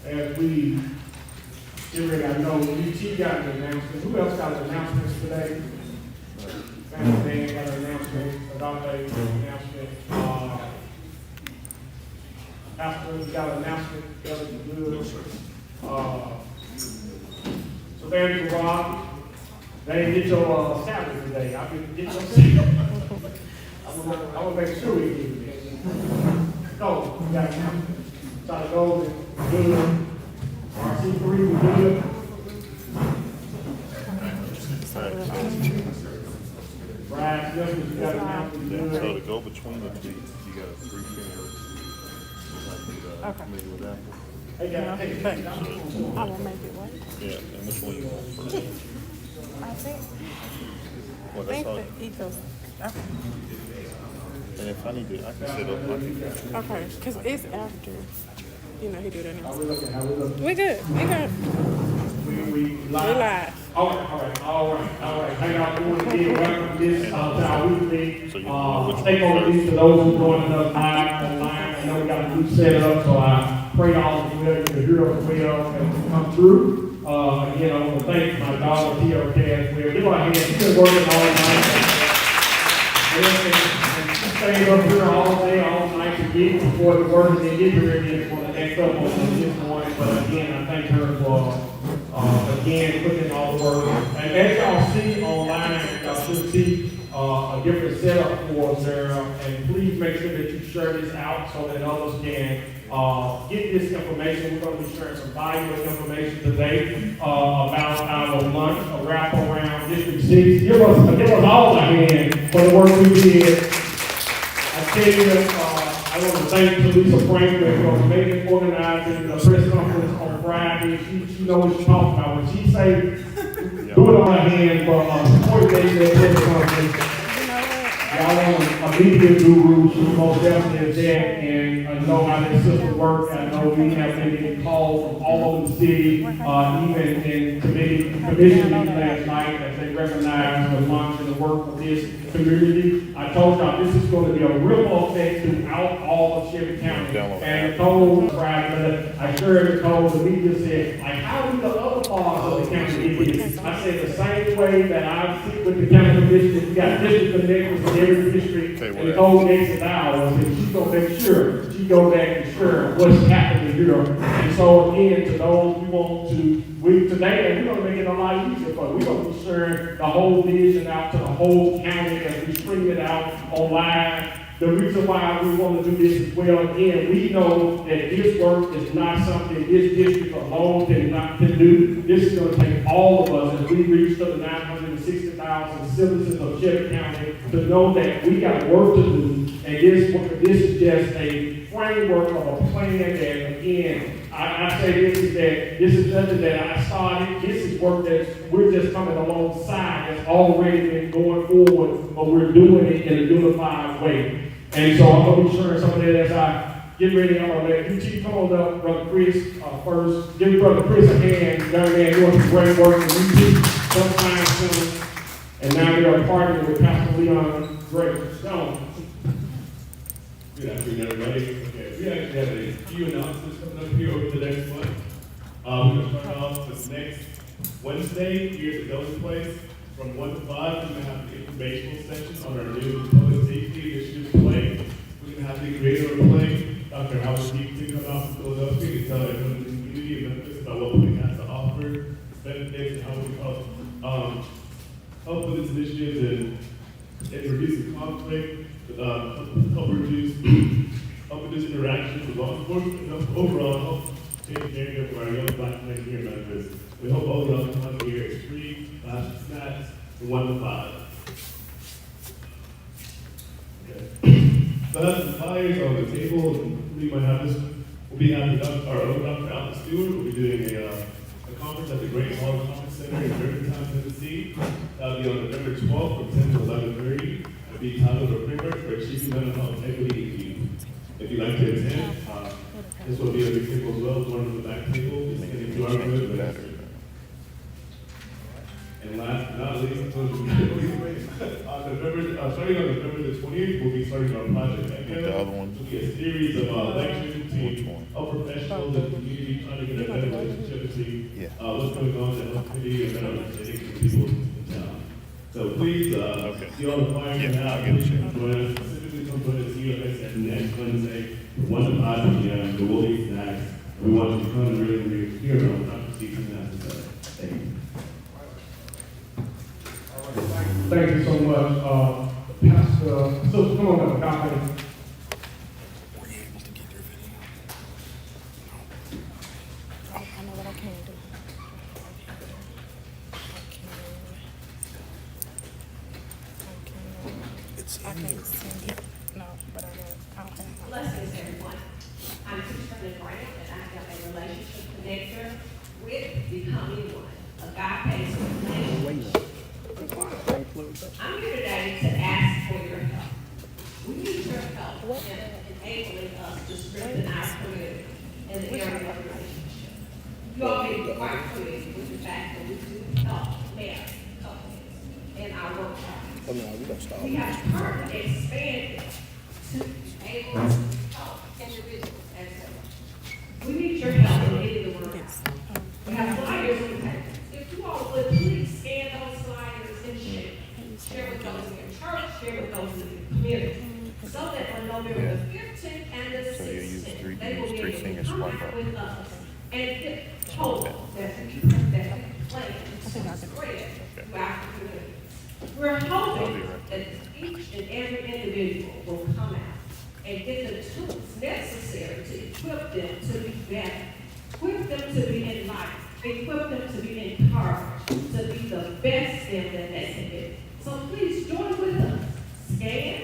as we get ready, I know UT got an announcement. Who else got an announcement today? Family Man got an announcement, Adante announcement, afterwards got an announcement, that was good. So there you Rob. They didn't get your salary today. I didn't get your salary. I want to make sure we give you this. Go, we got an announcement. Try to go and good. RC3, we good. Brad, yes, we got an announcement. Yeah, so to go between the two, you got 3 fingers. Okay. Maybe with that. Hey, guys, hey, hey. I will make it work. Yeah, and which one you want first? I think. Well, I that's think all. the ethos. Okay. And if I need to, I can sit up. I can. Okay, because it's after. You know, he do that How now. we looking? How we looking? We good. We good. We live. We live. All right. Hang out, doing again. Welcome to this, to our weekly, So you know which one stakeholder meeting to those who joining us live online. I know we got a new setup, so I pray all of you will hear us well and come through. Again, I want to thank my daughter, Tia Caswell. Give her a hand. She's been working all night. And she stayed up here all day, all night to get before the work and then get here again for the next couple of this morning. But again, I thank her for again putting in all the work. And as y'all see online, y'all should see a different setup for us there. And please make sure that you share this out so that others can get this information. We're going to be sharing some valuable information today about our lunch, a WrapAround District 6. Give us all a hand for the work we did. I tell you, I want to thank Teresa Franklin for making organizing the press conference on Friday. She knows what she's talking about. When she say, do it on her hand for support that press conference. Y'all want a media guru, she most definitely is there, and I know how this system works. I know we have been getting calls from all over the city, even in commission meetings last night as they recognize the lunch and the work of this community. I told y'all this is going to be a ripple effect throughout all of Shelby County. And told Friday, I shared told the media said, like, how do the other parts of the county get this? I said the same way that I sit with the county commission, we got district connectors in every district, and the whole next is ours, and she's gonna make sure, she go back and sure what's happening here. And so again, to those we want to, today, and we're gonna make it a lot easier for you. We're gonna be sharing the whole vision out to the whole county as we stream it out online. The reason why we want to do this as well, again, we know that this work is not something this district alone can do. This is going to take all of us as we reach to the 960,000 citizens of Shelby County to know that we got work to do. And this is just a framework of a plan that, again, I say this is nothing that I started. This is work that we're just coming alongside that's already been going forward, but we're doing it in a unified way. And so I'm going to be sharing some of that as I get ready. I'm going to let UT come on up, Brother Chris, first. Give Brother Chris a hand. Young man doing some great work in UT sometime soon. And now we are partnering with Pastor Leon Gray. Stone. Good afternoon, everybody. Okay, we actually have a few announcements coming up here over the next month. We're going to start off this next Wednesday here at the Building Place. From 1 to 5, we're going to have the informational section on our new public safety initiative play. We're going to have the creator of the play, Dr. Howard Deep, to come out from Philadelphia to tell everyone in the community of Memphis about what we have to offer, benefits, and how we help with this initiative and reducing conflict, help reduce interactions with law enforcement, and help overall help take care of our young black men here in Memphis. We hope all y'all come out here. It's free, snacks, from 1 to 5. Okay. So that's some flyers on the table, and we might have this. We'll be having our own Dr. Alvin Stewart. We'll be doing a conference at the Great Hall Conference Center in Germantown, Tennessee. That'll be on November 12th from 10 to 11:30. It'll be titled "A Framework for Achieving Mental Health Equity." If you'd like to attend, this will be a big table as well. One on the back table. Just getting to our group. And last but not least, starting on November the 20th, we'll be starting our project again. The other one. It'll be a series of lectures Which between one? our professionals and the community trying to get a better relationship and see Yeah. what's going on in the community and better understanding for people in town. So please, Okay. see all the flyers Yeah, now. I'll get Please you. come join us. Specifically, come join us here at next Wednesday, from 1 to 5 p.m. The Woolies Snacks. We want you to come and really hear about what Dr. Steve has to say. Thank you. Thank you so much, Pastor. So come on up, Doctor. I know what I can do. I can send it. No, but I don't have my. Blessings, everyone. I'm Kristen Brown, and I have a relationship connector with Becoming One, agape relationship. I'm here today to ask for your help. We need your help in enabling us to strengthen our community in the area of relationship. You all may be quite familiar with the fact that we do help married couples in our workshop. We have currently expanded to be able to help individuals as well. We need your help in getting the word out. We have flyers on the table. If you all would please scan those flyers and share. Share with those in your church, share with those in your community. So that on November the 15th and the So you use 16th, they will use be three able to fingers come swipe out up. with us and get hope that plan to spread throughout the community. We're hoping that each and every individual will come out and get the tools necessary to equip them to be better, equip them to be enlightened, equip them to be encouraged, to be the best them that they can be. So please join with us. Scan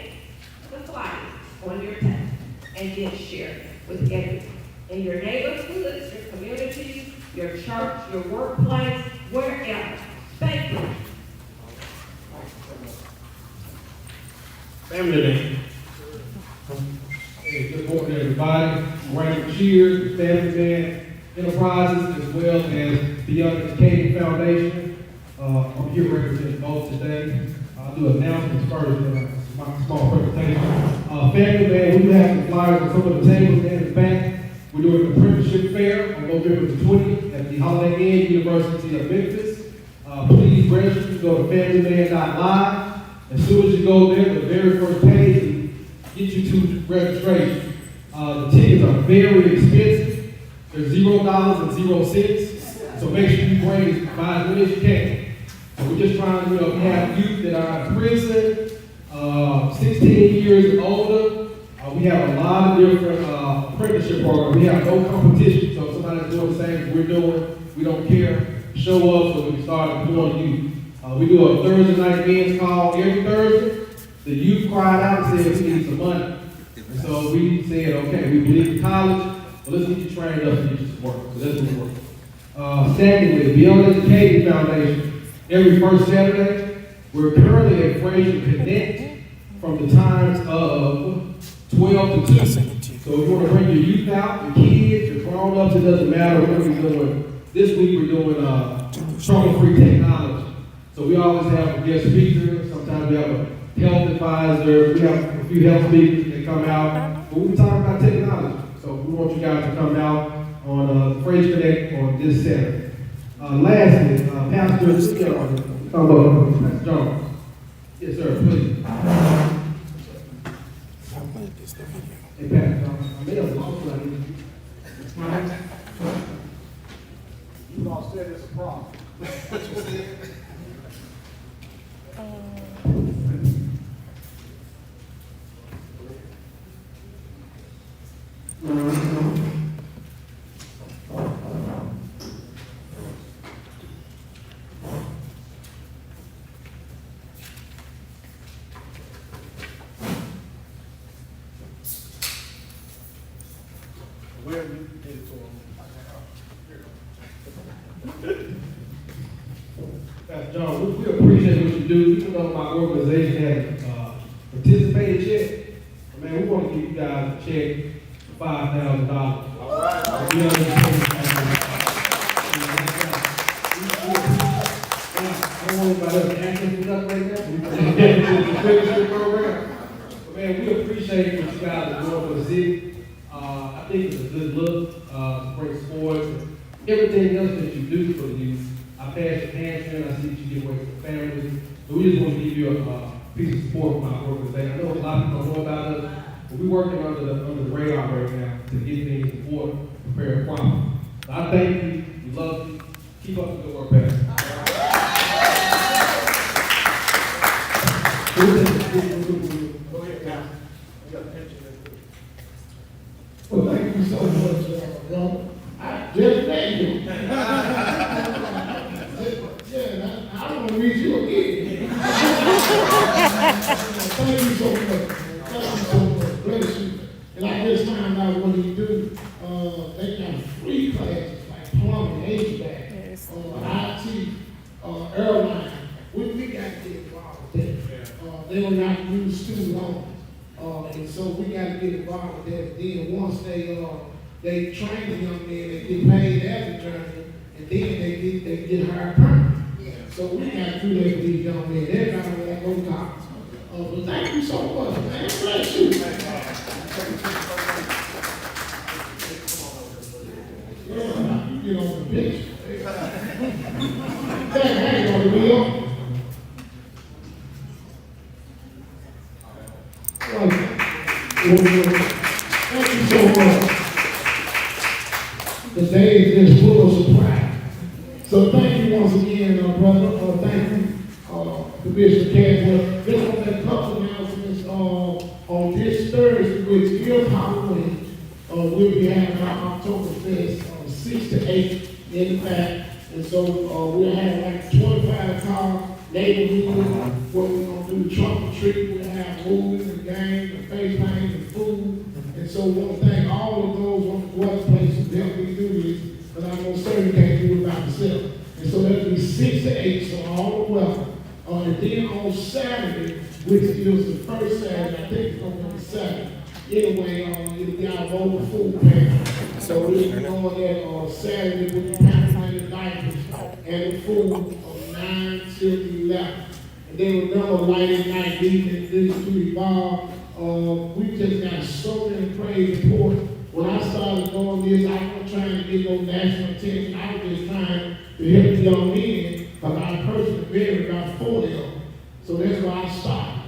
the flyers on your tab and then share them with everyone. In your neighborhoods, your communities, your church, your workplace, wherever. Thank you. Family Day. Hey, good morning, everybody. Randall Cheers, Family Band Enterprises, as well as Beyond Educating Foundation. I'm here representing both today. I'll do announcements first, my small presentation. Family Band, we have the flyers on some of the tables in the back. We're doing an apprenticeship fair on November the 20th at the Holiday Inn, University of Memphis. Please register. Go to familyband.live. As soon as you go there, the very first page will get you to registration. The tickets are very expensive. They're $0 and 0 cents. So make sure you buy as many as you can. So we're just trying to, we have youth that are in prison, 16 years and older. We have a lot of different apprenticeship programs. We have no competition. So if somebody's doing the same as we're doing, we don't care. Show up so we can start employing youth. We do a Thursday night men's call every Thursday. The youth cried out and said, we need some money. And so we said, okay, we believe in college, but let's get you trained up and get you some work. So that's what we're working. Secondly, Beyond Educating Foundation, every first Saturday, we're currently at Fraser Connect from the times of 12 to 2. So if you want to bring your youth out, your kids, your grown-ups, it doesn't matter. We're going to be doing, this week we're doing trouble-free technology. So we always have a guest speaker. Sometimes we have a health advisor. We have a few health speakers that come out. But we talk about technology. So we want you guys to come out on Fraser Connect on this Saturday. Lastly, Pastor Jones. Yes, sir, please. Hey, Pastor Jones, I may have lost what I need. You all said it's a problem. What you said? Where you did it Pastor John, we appreciate what you do, even though my organization hasn't participated yet. Man, we want to give you guys a check for $5,000. All right. I everything else that you do for the youth. I pass your hand, I see that you get away from families. So we just want to give you a piece of support from our organization. I know a lot of people don't know about us, but we're working under the radar right now to get things in order, prepare for quality. So I thank you, we love you, keep up the good work, Pastor. Go ahead, Pastor. Well, thank you so much, brother. I just thank you. Yeah, I want to read you again. Thank you so much. Thank you so much. Bless you. And I just found out what you do. They got free classes like plumbing, HVAC, Yes. IT, airline. We got to get involved with that. They will not use student loans. And so we got to get involved with that. Then once they train the young men, they get paid as a journey, and then they get hired permanent. So we got to do that for these young men. They're not going to go college. But thank you so much, man. Bless you. Yeah, you know the picture. That ain't gonna be on. Thank you so much. The day is just full of surprise. So thank you once again, brother. Thank you, Bishop Caswell. Just want to make a couple announcements on this Thursday, which is Halloween. We'll be having our Oktoberfest 6 to 8 in the back. And so we'll have like 25 car neighborhood where we're going to do trunk or treat. We'll have movies and games and face paint and food. And so we want to thank all of those on the workplace who helped me do this, because I know certain can't do it by themselves. And so that'll be 6 to 8, so all are welcome. And then on Saturday, which is the first Saturday, I think it's going to be Saturday. Anyway, it'll be our local food pantry. So we'll be on that Saturday with the pantry and diapers and the food from 9 till 11. And then remember, light at night, evening, this to evolve. We just got so many praise reports. When I started doing this, I wasn't trying to get no national attention. I was just trying to help the young men, because I personally buried about 40 of them. So that's why I started.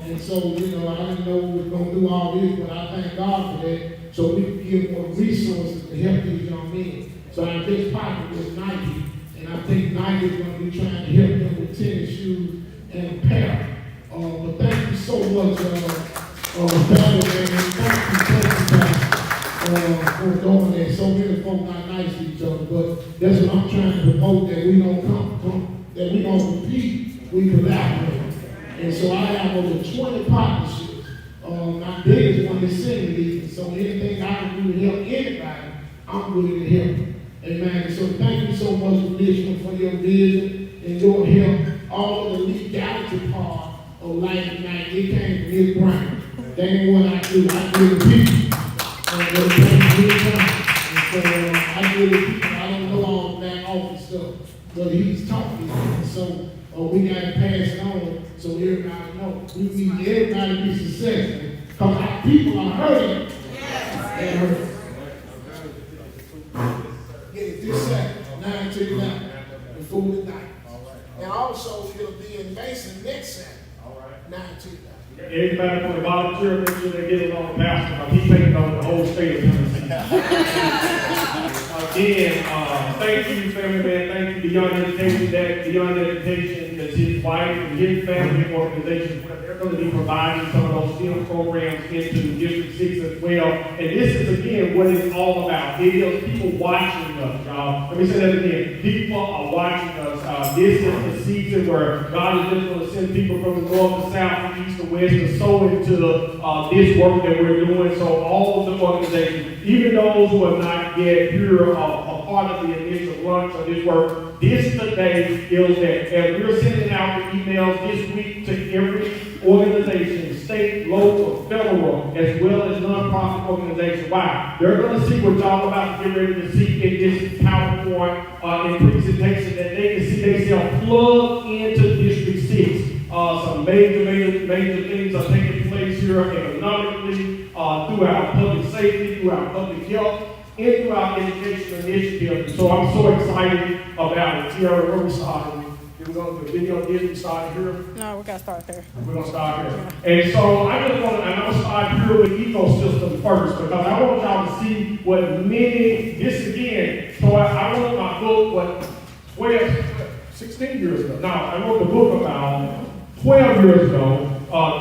And so, I didn't know we were going to do all this, but I thank God for that, so we can give more resources to help these young men. So our best partner was Nike, and I think Nike is going to be trying to help them with tennis shoes and apparel. But thank you so much, family, man. Thank you, for doing that. So many folks not nice to each other, but that's what I'm trying to promote, that we don't that we don't compete, we collaborate. And so I have over 20 partnerships. My biggest one is Senior League. So anything I can do to help anybody, I'm willing to help. Amen. So thank you so much, Commissioner, for your vision and your help. All of the legality part of Life at Night, it came from Ms. Brown. That ain't what I do. I do the people. And so I do the people. I don't know all the back office stuff, but he's talking. So we got to pass it on so everybody knows. We need everybody to be successful, because our people are hurting. They're hurting. Get it this Saturday, 9 to 11, the food at night. And also, it'll be in Mason next Saturday, 9 to 11. Everybody from the volunteer, make sure they get it on the pastor, because he's taking on the whole state of Tennessee. Again, thank you, family man. Thank you, Beyond Education. That Beyond Education is his wife and his family organization. They're going to be providing some of those STEM programs into District 6 as well. And this is, again, what it's all about. It is people watching us, y'all. Let me say that again. People are watching us. This is the season where God is just going to send people from the north, the south, the east, the west to sow into this work that we're doing. So all of the organizations, even those who are not yet here, a part of the initial launch of this work, this today is that as we're sending out the emails this week to every organization, state, local, federal, as well as nonprofit organizations. Why? They're going to see what y'all about to get ready to see in this PowerPoint and presentation, that they can see themselves plugged into District 6. Some major things are taking place here economically, through our public safety, through our public health. into our education initiative. So I'm so excited about it. Tiara, where we started? We're going to the video did we start here? No, we gotta start there. We're going to start here. And so I just want to, and I'm going to start here with ecosystem first, because I want y'all to see what this again, so I wrote my book, 16 years ago. No, I wrote the book about 12 years ago.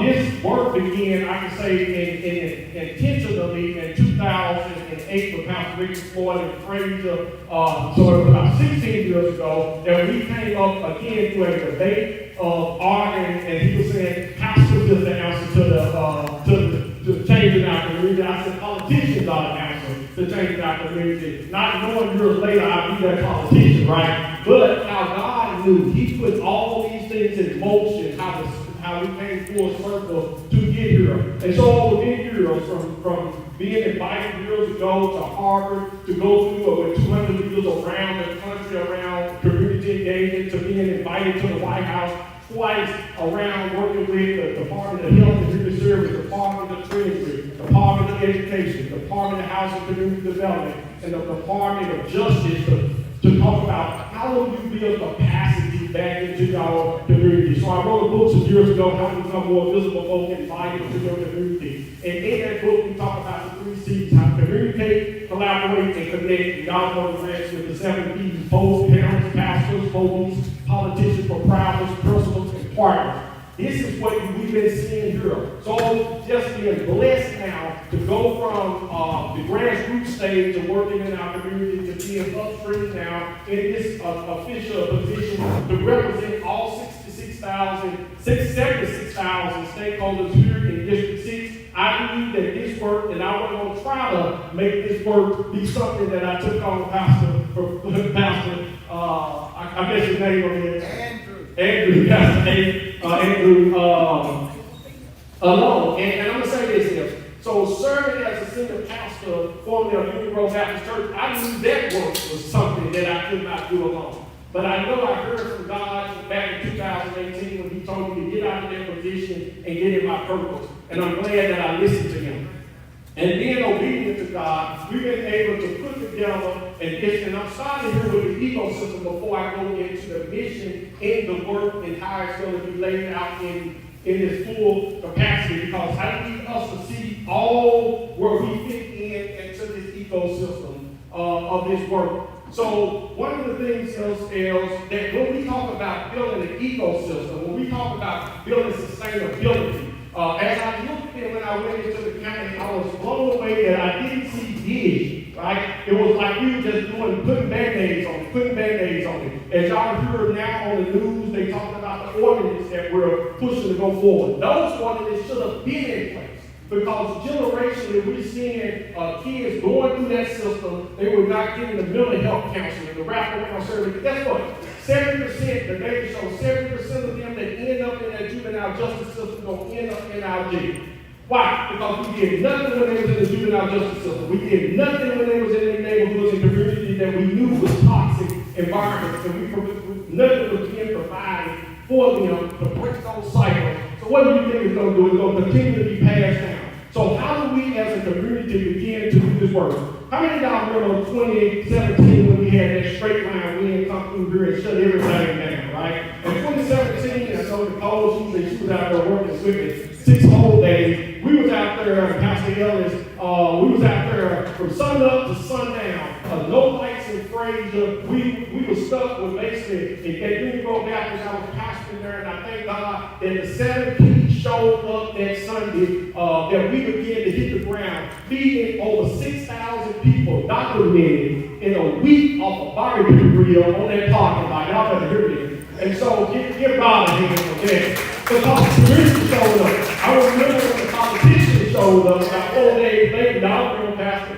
This work began, I can say, intentionally in 2008 with Pastor Rick Floyd and Frazier. So it was about 16 years ago that we came up again to a debate of arguing, and he was saying, pastors is the answer to changing our community. I said, politicians are the answer to changing our community. Not knowing years later I'd be that politician, right? But how God knew, He put all these things in motion, how we came full circle to get here. And so over the years, from being invited years ago to Harvard, to go through with 200 years around the country, around community engagement, to being invited to the White House twice, around working with the Department of Health and Human Services, Department of Treasury, Department of Education, Department of Housing and Community Development, and the Department of Justice to talk about how do you build capacity back into your community. So I wrote a book some years ago, How to Become More Visible, Folk, and Vital to Your Community. And in that book, we talk about the 3 C's: how to communicate, collaborate, and connect. And y'all know the rest with the 7 P's: folks, parents, pastors, voters, politicians, proprietors, principals, and partners. This is what we've been seeing here. So just being blessed now to go from the grassroots stage of working in our community to being upstream now in this official position to represent all 76,000 stakeholders here in District 6. I believe that this work, and I was going to try to make this work be something that I took on Pastor, I guess his name on here. Andrew, Pastor Andrew, alone. And I'm going to say this here. So serving as a senior pastor formerly of Union Grove Baptist Church, I knew that work was something that I could not do alone. But I know I heard from God back in 2018 when He told me to get out of that position and get in my purpose. And I'm glad that I listened to Him. And being obedient to God, we've been able to put together and I'm starting here with the ecosystem before I go into the mission and the work and how it's going to be laid out in its full capacity, because I need us to see all where we fit into this ecosystem of this work. So one of the things is that when we talk about building an ecosystem, when we talk about building sustainability, as I looked at when I went into the county, I was blown away that I didn't see vision, right? It was like we were just putting Band-Aids on it. As y'all heard now on the news, they talking about the ordinance that we're pushing to go forward. Those ordinances should have been in place, because generationally we're seeing kids going through that system. They were not getting the mental health counseling, the WrapAround service. Guess what? 70%, the data shows 70% of them that end up in that juvenile justice system going to end up in our jail. Why? Because we did nothing when they was in the juvenile justice system. We did nothing when they was in their neighborhoods and communities that we knew was toxic environments, and nothing was being provided for them to break those cycles. So what do you think it's going to do? It's going to continue to be passed down. So how do we as a community begin to do this work? How many of y'all remember 2017 when we had that straight line wind come through here and shut everything down, right? In 2017, I told Nicole, she was out there working with me 6 whole days. We was out there, Pastor Ellis, we was out there from sun up to sundown. No lights in Frazier. We were stuck with basically, at Union Grove Baptist, I was pastoring there, and I thank God that the 7 P's showed up that Sunday, that we began to hit the ground, feeding over 6,000 people, documented in a week off a barbecue grill on that parking lot. Y'all better hear me. And so give God a hand for that. Because the community showed up. I remember when the politicians showed up about 4 days later, y'all remember, Pastor,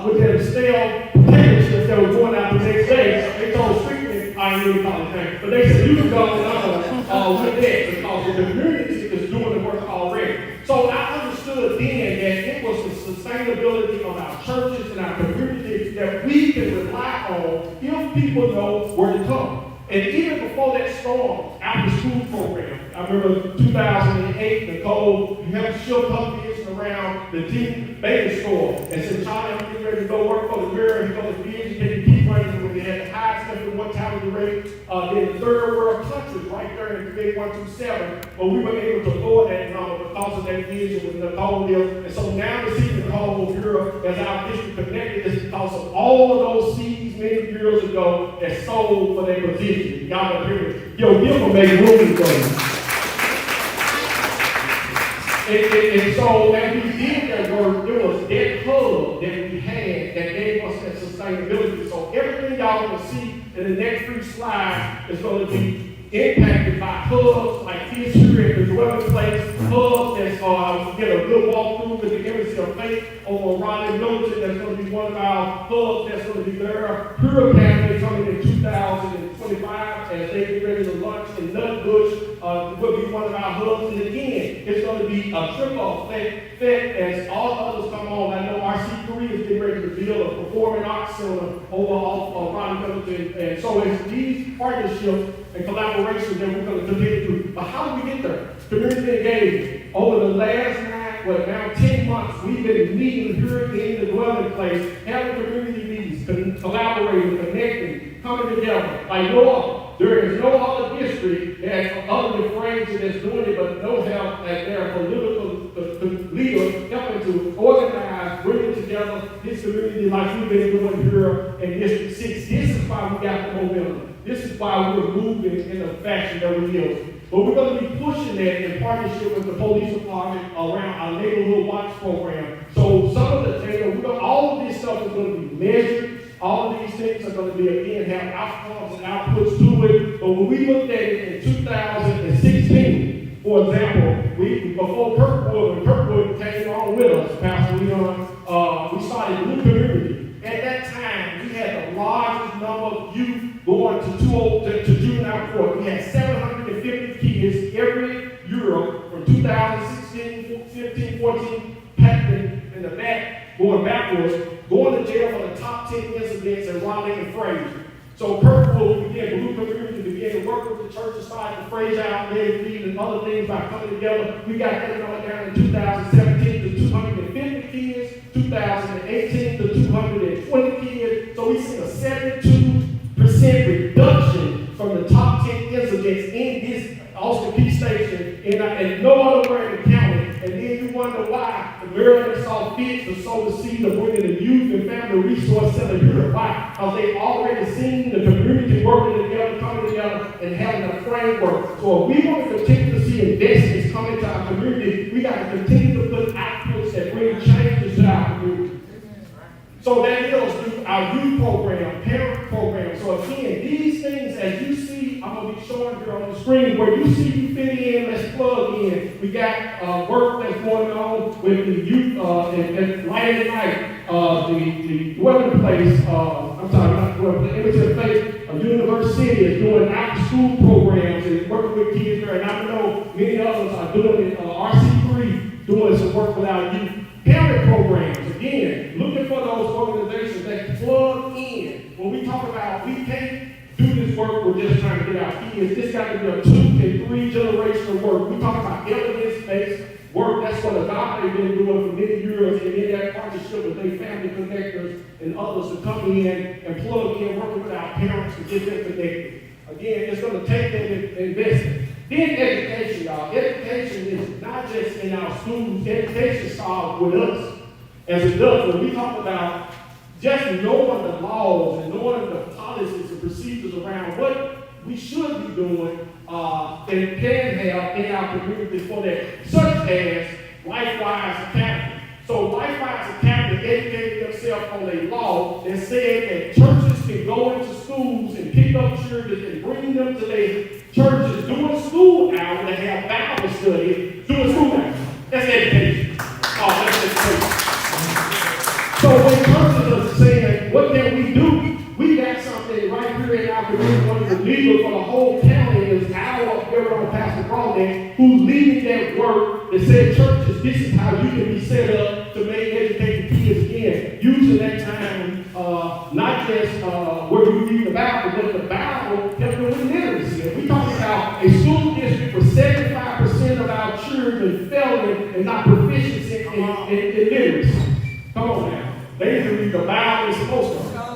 with their stale potato chips that were going out the next day. They told Streetman, I ain't really calling him, but they said you can go on with that because the community is doing the work already. So I understood then that it was the sustainability of our churches and our communities that we can rely on if people know where to come. And even before that storm, after school program, I remember 2008, Nicole, you have to show up years in a around the baby store and said, Charlie, I'm getting ready to go work for the mayor. He's going to be educated, keep running when they had the highest level mortality rate in the third world countries right there in the 127. But we were able to lower that number because of that vision with Nicole there. And so now to see Nicole here as our district connected is because of all of those seeds many years ago that sold for their position. Y'all are hearing, yo, give them make room for you. And so as we did that work, it was that hub that we had that gave us that sustainability. So everything y'all going to see in the next 3 slides is going to be impacted by hubs like this here at the dwelling place, hubs that's get a good walkthrough with the Embassy of Faith over Raleigh Milton. That's going to be one of our hubs that's going to be there. Pure Academy coming in 2025 as they get ready to launch in Nutbush will be one of our hubs. And again, it's going to be a triple effect as all others come on. I know RC3 is getting ready to build a performing arts center over off Raleigh Milton. And so it's these partnerships and collaborations that we're going to continue to do. But how do we get there? Community engagement. Over the last now 10 months, we've been meeting here in the dwelling place, having community meetings, collaborating, connecting, coming together. Like there is no other district that's other than Fraser that's doing it, but no help at their political leaders helping to organize, bring together this community like we've been doing here in District 6. This is why we got the momentum. This is why we're moving in the fashion that we is. But we're going to be pushing that in partnership with the police department around our neighborhood watch program. So some of the, all of this stuff is going to be measured. All of these things are going to be, again, have outcomes and outputs to it. But when we looked at it in 2016, for example, before when Kirkwood came on with us, Pastor Leon, we started a new community. At that time, we had the largest number of youth going to juvenile court. We had 750 kids every year from 2016, 15, 14, packed in the back, going backwards, going to jail for the top 10 incidents in Raleigh and Fraser. So Kirkwood began, Blue Community began to work with the church to start the Fraser Outlet League and other things by coming together. We got that number down in 2017 to 250 kids, 2018 to 220 kids. So we see a 72% reduction from the top 10 incidents in this Austin Peay Station and no other where in the county. And then you wonder why the Maryland saw fit to sow the seed of bringing the youth and family resource center here. Why? Because they've already seen the community working together, coming together, and having a framework. So if we want to continue to see investments coming to our community, we got to continue to put outputs that bring changes to our community. So that is through our youth program, parent program. So again, these things, as you see, I'm going to be showing here on the screen, where you see you fit in, let's plug in. We got work that's going on with the youth and Light and Night, the dwelling place, the Embassy of Faith of University is doing after-school programs and working with kids there. And I know many others are doing it, RC3 doing some work with our youth. Parent programs, again, looking for those organizations that plug in. When we talk about we can't do this work, we're just trying to get our kids. This got to be a 2 and 3 generational work. We talk about evidence-based work. That's what Agape been doing for many years, and in that partnership with their family connectors and others to come in and plug in, working with our parents to get them connected. Again, it's going to take them investment. Then education, y'all. Education is not just in our schools. Education starts with us as adults. When we talk about just knowing the laws and knowing the policies and procedures around what we should be doing and can have in our community for that, such as LifeWise Academy. So LifeWise Academy educated themselves on a law that said that churches can go into schools and pick up children and bring them to their churches during school hours and have Bible study during school hours. That's education. That's education. So when churches are saying, what can we do? We got something right here in our community, one of the leaders for the whole county is our very own Pastor Crawdad, who's leading that work that said, churches, this is how you can be set up to make educated kids again. Using that time, not just where you read the Bible, but the Bible helps with literacy. And we talk about a school district where 75% of our children failing and not proficient in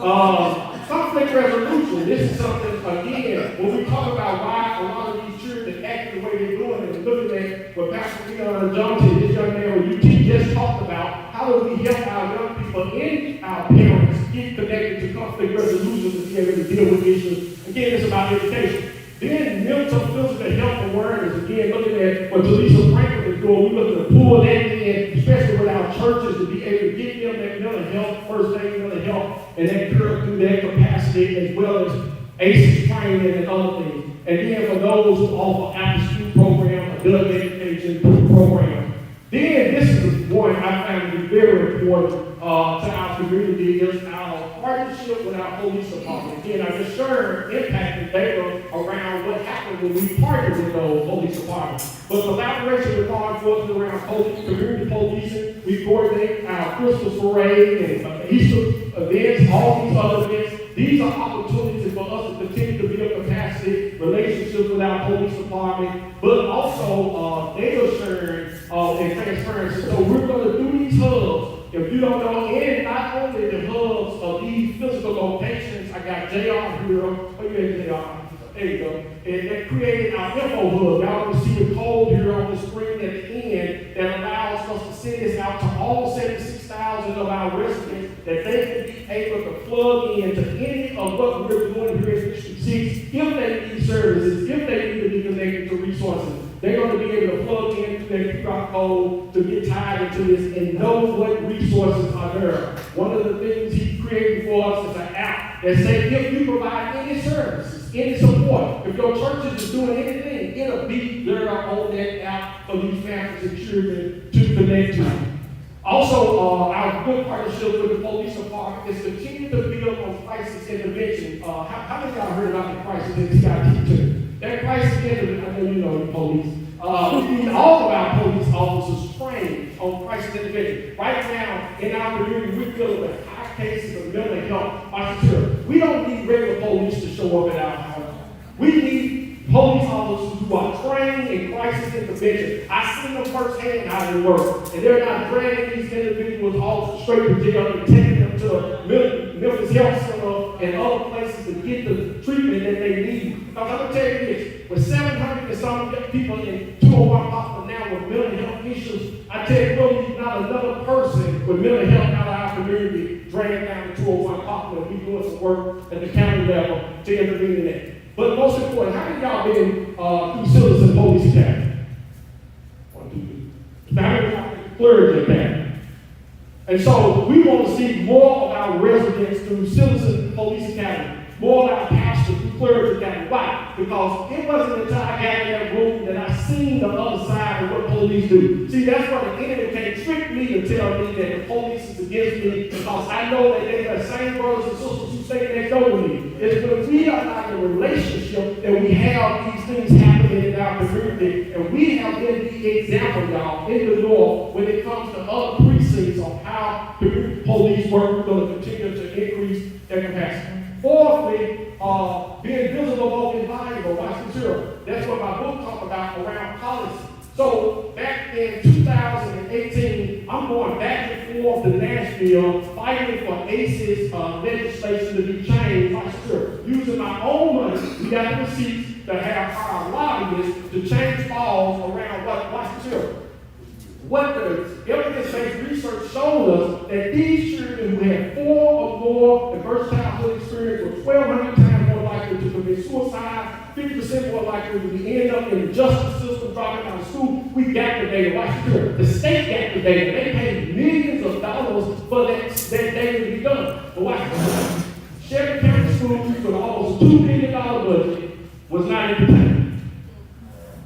Conflict resolution, this is something, again, when we talk about why a lot of these children act the way they're doing, and looking at what Pastor Leon Johnson, this young man with UT just talked about, how do we help our young people and our parents get connected to conflict resolution to be able to deal with issues. Again, it's about education. Then mental, physical health awareness, again, looking at what Talisa Franklin is doing, we look to pull that in, especially with our churches, to be able to get them that mental health, first aid mental health, and that curve through that capacity, as well as ACEs training and other things. And then for those who offer after-school program, adult education program. Then this is the one I found to be very important to our community, is our partnership with our police department. Again, I just shared impacted data around what happened when we partnered with those police departments. But collaboration with law enforcement around community policing, we coordinate our Christmas parade and Easter events, all these other events. These are opportunities for us to continue to build capacity, relationships with our police department, but also data sharing and transparency. So we're going to do these hubs. If you don't know, and not only the hubs of these physical locations, I got JR here. Oh, yeah, JR. There you go. And that created our info hub. Y'all can see the code here on the screen at the end that allows us to send this out to all 76,000 of our residents, that they can be able to plug into any of what we're doing here in District 6. If they need services, if they need to be connected to resources, they're going to be able to plug in their QR code to get tied into this and know what resources are there. One of the things he created for us is an app that says if you provide any services, any support, if your church is doing anything, it'll be there on that app for these families and children to connect to. Also, our good partnership with the police department is continue to build on crisis intervention. How many of y'all heard about the crisis that this guy teaching? That crisis intervention, I know you know the police. We need all of our police officers trained on crisis intervention. Right now, in our community, we're dealing with high cases of mental health. We don't need regular police to show up at our house. We need police officers who are trained in crisis intervention. I've seen them firsthand how they work. And they're not dragging these individuals off straight to jail and taking them to Memphis Health Center and other places to get the treatment that they need. Because I'm going to tell you this, with 700 and some people in 201 hospital now with mental health issues, I tell you, we'll need not another person with mental health out of our community dragging down the 201 hospital. We're doing some work at the county level to intervene in that. But most important, how many of y'all been through Citizen Police Academy? 1, 2, 3. How many of y'all been Clergy Academy? And so we want to see more of our residents through Citizen Police Academy, more of our pastors through Clergy Academy. Why? Because it wasn't until I got in that room that I seen the other side of what police do. See, that's why the enemy can't trick me and tell me that the police is against me, because I know that they're the same brothers and sisters who stay next door to me. It's when we are not in a relationship that we have these things happening in our community. And we have been the example, y'all, in the North when it comes to other precincts on how community police work. We're going to continue to increase their capacity. Fourthly, being visible and valuable. Watch this here. That's what my book talks about around policy. So back in 2018, I'm going back and forth to Nashville, fighting for ACEs legislation to be changed. Watch this here. Using my own money, we got the receipts to have our lobbyists to change laws around what. Watch this here. What the evidence-based research showed us that these children who had 4 or more adverse childhood experience were 1,200 times more likely to commit suicide, 50% more likely to end up in the justice system, dropping out of school. We got the data. Watch this here. The state got the data. They paid millions of dollars for that data to be done. But watch this. Shelby County Schools with an almost $2 billion budget was not entertained.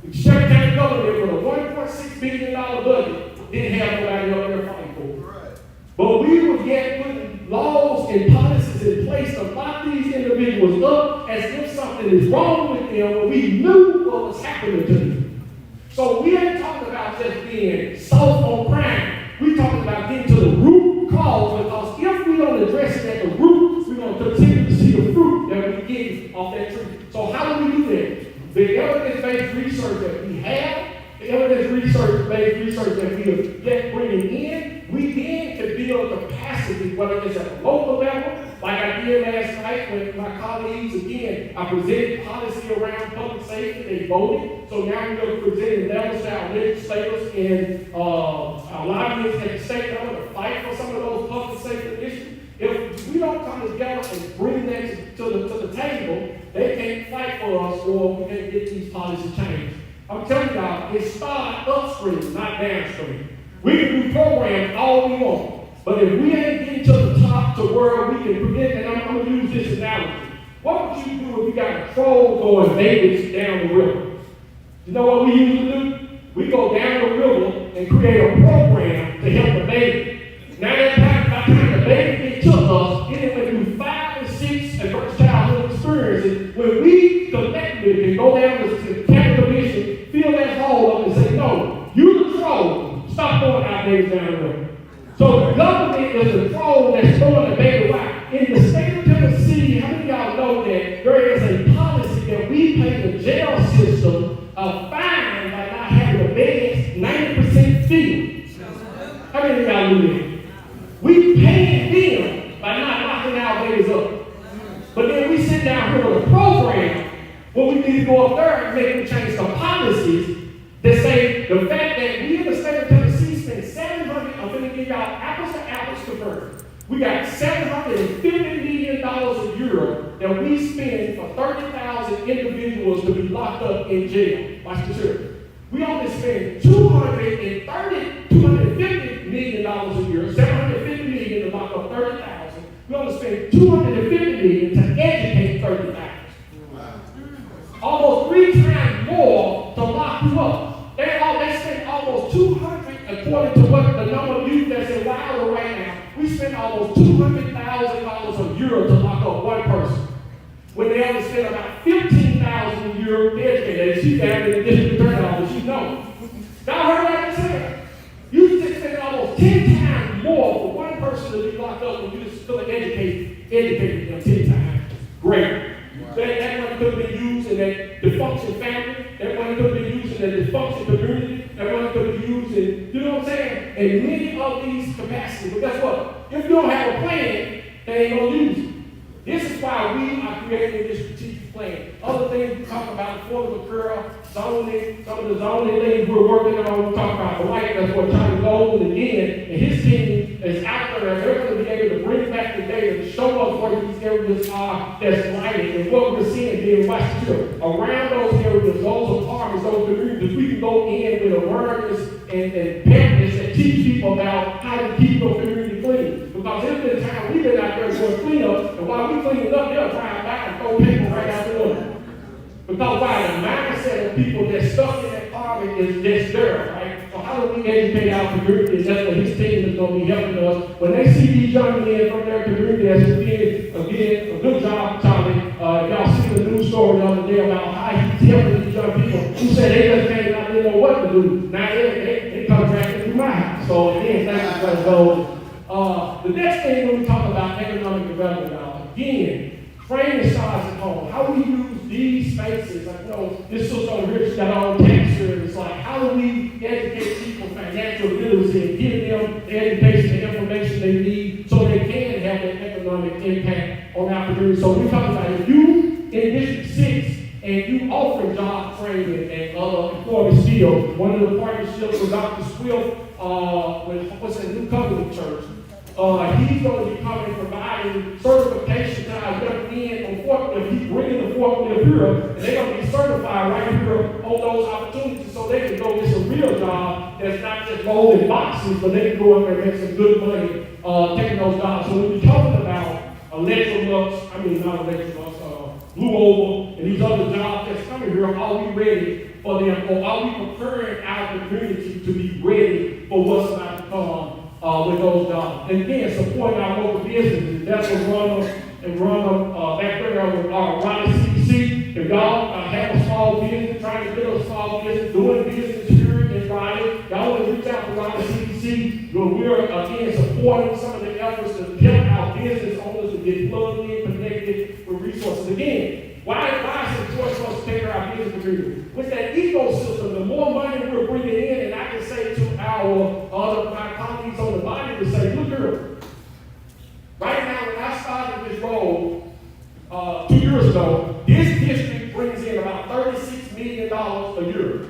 The Shelby County government with a $1.6 billion budget didn't have nobody up there fighting for it. Right. But we were yet putting laws and policies in place to lock these individuals up as if something is wrong with them when we knew what was happening to them. So we ain't talking about just being soft on crime. We're talking about getting to the root cause, because if we don't address it at the root, we're going to continue to see the fruit that we're getting off that tree. So how do we do that? The evidence-based research that we have, the evidence-based research that we are yet bringing in, we then can build capacity, whether it's at the local level, like I here last night with my colleagues, again, I presented policy around public safety, they voted, so now we're going to present levels to our legislators and our lobbyists at the state level to fight for some of those public safety issues. If we don't come together and bring that to the table, they can't fight for us or we can't get these policies changed. I'm telling y'all, it starts upstream, not downstream. We can do programs all we want, but if we ain't getting to the top to where we can prevent, and I'm going to use this analogy. What would you do if you got a troll going Vegas down the river? You know what we usually do? We go down the river and create a program to help the baby. Now by the time the baby gets to us, it went through 5 and 6 adverse childhood experiences when we collectively can go down to the county commission, fill that hole up and say, no, you the troll, stop throwing our babies down the river. So the government is the troll that's throwing the baby out. In the state of Tennessee, how many of y'all know that there is a policy that we pay the jail system a fine by not having the beds 90% filled? How many of y'all knew that? We paying them by not locking our babies up. But then we sit down here with a program where we need to go up there and make them change some policies that say the fact that we in the state of Tennessee spend $700, I'm going to give y'all apples to apples converted. We got $750 million a year that we spend for 30,000 individuals to be locked up in jail. Watch this here. We only spend $250 million a year, $750 million to lock up 30,000. We only spend $250 million to educate 30,000. Almost 3 times more to lock you up. They spend almost 200, according to what the number of youth that's in Wilder right now, we spend almost $200,000 a year to lock up one person. When they only spend about $15,000 a year to educate. She's down in the district attorney office, she knows. Y'all heard what I said? You spend almost 10 times more for one person to be locked up when you just still educated them 10 times. Great. That money could have been used in that dysfunction family. That money could have been used in that dysfunction community. That money could be used in, you know what I'm saying? In many of these capacities. But guess what? If you don't have a plan, they ain't going to use it. This is why we are creating this strategic plan. Other things we talk about, affordable care, zoning, some of the zoning things we're working on. We talk about the light, that's what Charlie Golden again, and his team is out there, and they're going to be able to bring back the data to show us where these areas are that's lighting, and what we're seeing being watched here. Around those areas, those apartments, those communities, we can go in with awareness and parents that teach people about how to keep those communities clean. Because there's been time we've been out there doing cleanup, and while we clean it up, they'll try back and throw people right out the window. Because why? The mindset of people that's stuck in that poverty is just there, right? So how do we educate our community? That's what his team is going to be helping us. When they see these young men from their community, that's again, a good job, Tommy. Y'all see the news story the other day about how he's helping these young people who said they just came out, they know what to do. Now they come back into my house. So again, thank you for those. The next thing when we talk about economic development, y'all, again, training starts at home. How do we use these spaces? Like, you know, this sister over here, she's got our own texture, and it's like, how do we educate people financial literacy and give them the education and information they need so they can have an economic impact on our community? So we're talking about if you in District 6 and you offer job training and employment skills, one of the partnerships with Dr. Swift, with what's that New Covenant Church, he's going to be coming providing certification to our young men on forklift. He's bringing the forklift here, and they're going to be certified right here on those opportunities so they can go get some real job that's not just molding boxes, but they can go up there and make some good money taking those jobs. So when we're talking about Blue Oval, and these other jobs that's coming here, are we ready for them, or are we preparing our community to be ready for what's about to come with those jobs? And again, supporting our local businesses. That's what Ronald back there with Raleigh CDC. If y'all have a small business, trying to build a small business, doing business here in Raleigh, y'all want to reach out to Raleigh CDC. We're again supporting some of the efforts to help our business owners to get plugged in, connected with resources. Again, why is it important for us to take care of our business community? With that ecosystem, the more money we're bringing in, and I can say to my colleagues on the body to say, look here, right now when I started this role, ago, this district brings in about $36 million a year.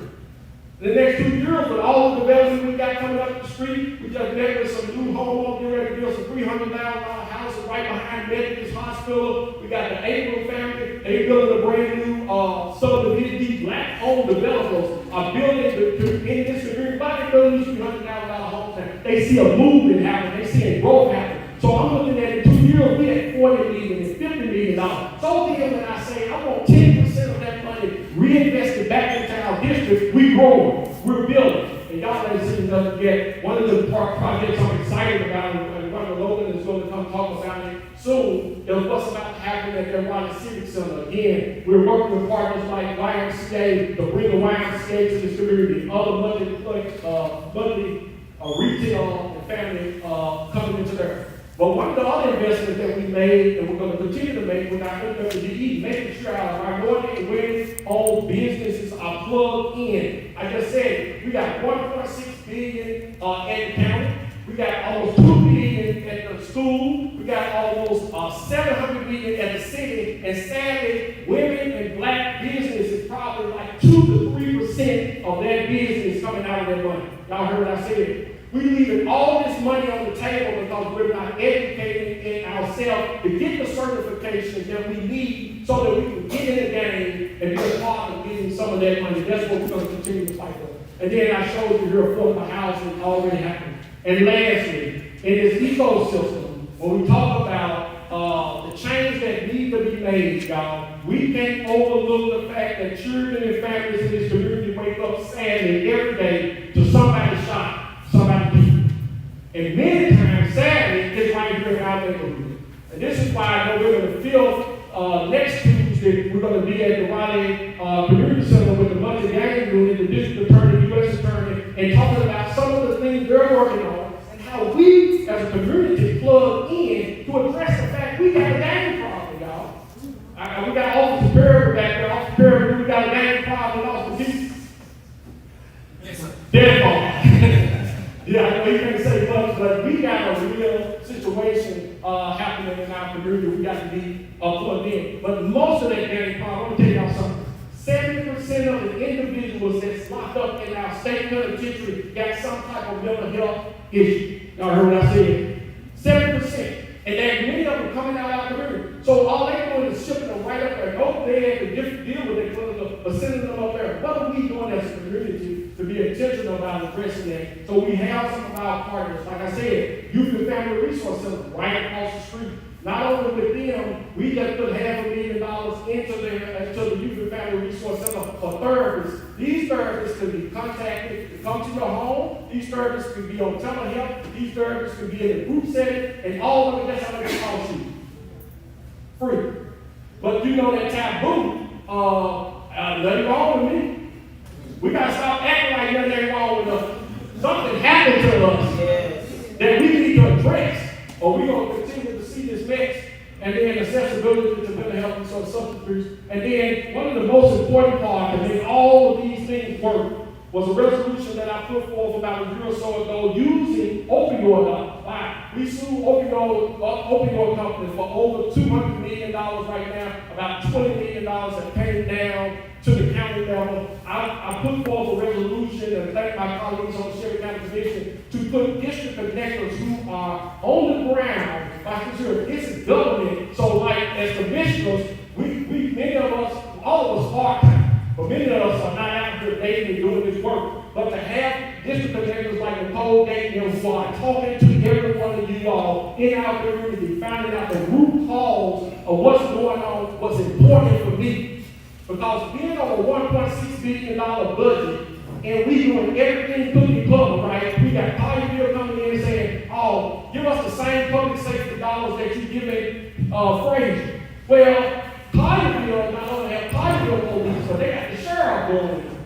The next 2 years, with all the development we got coming up the street, we just met with some new homeowners, getting ready to build some $300,000 houses right behind Methodist Hospital. We got the April family, they building a brand new subdivision. These black-owned developers are building in this community. Why they building these $300,000 homes now? They see a movement happening, they see a growth happening. So I'm looking at in 2 years, we had $40 million and $50 million. So then when I say I want 10% of that money reinvested back into our district, we growing, we're building. And y'all ain't seen nothing yet. One of the projects I'm excited about, and Governor Logan is going to come talk about it soon, is what's about to happen at their Raleigh Civic Center. Again, we're working with partners like YMCA to bring the YMCA to this community, other monthly retail and family coming into there. But one of the other investments that we made, and we're going to continue to make with our MWDE, making sure our minority and women-owned businesses are plugged in. I just said, we got $1.6 billion at the county. We got almost $2 billion at the school. We got almost $700 million at the city. And sadly, women and black business is probably like 2 to 3% of their business coming out of their money. Y'all heard what I said. We're leaving all this money on the table because we're not educating in ourselves to get the certifications that we need so that we can get in the game and be a part of getting some of that money. That's what we're going to continue to fight for. And then I showed you here affordable housing already happening. And lastly, in this ecosystem, when we talk about the change that needs to be made, y'all, we can't overlook the fact that children and families in this community wake up sadly every day to somebody's shot. And many times, sadly, it's right here in our neighborhood. And this is why I know we're going to feel next Tuesday, we're going to be at the Raleigh Community Center with the monthly game unit, the district attorney, U.S. attorney, and talking about some of the things they're working on and how we, as a community, plug in to address the fact we got a gang problem, y'all. We got Officer Perry back there. Officer Perry, we got a gang problem, Officer D. Yes, sir. Yeah, I know you can't say much, but we got a real situation happening in our community. We got to be plugged in. But most of that gang problem, let me tell y'all something. 70% of the individuals that's locked up in our state penitentiary got some type of mental health issue. Y'all heard what I said? 70%. And then many of them coming out of our community. So all they're doing is shipping them right up there. Go there and deal with it, but sending them up there. What are we doing as a community to be intentional about addressing that? So we have some of our partners, like I said, Youth and Family Resource Center right across the street. Not only with them, we just put $500,000 into the Youth and Family Resource Center for therapists. These therapists can be contacted to come to your home. These therapists can be on telehealth. These therapists can be in a group setting, and all of it, that's how they cost you. Free. But you know that taboo, nothing wrong with me. We got to stop acting like nothing ain't wrong with us. Something happened to us that we need to address, or we're going to continue to see this mess. And then accessibility to mental health and substance abuse. And then one of the most important parts, and then all of these things work, was a resolution that I put forth about a year or so ago using opioid. Wow. We sued opioid companies for over $200 million right now. About $20 million have came down to the county level. I put forth a resolution and thank my colleagues on the Sherry County Commission to put district connectors who are on the ground. Like this is government. So like as commissioners, we many of us, all of us part-time. But many of us are not out here daily doing this work. But to have district connectors like Nicole Daniel who are talking to every one of you all in our community, finding out the root cause of what's going on, what's important for me. Because being on a $1.6 billion budget, and we doing everything cookie club, right? We got Collierville coming in and saying, oh, give us the same public safety dollars that you giving Frazier. Well, Collierville not only have Collierville police, but they got the sheriff going in.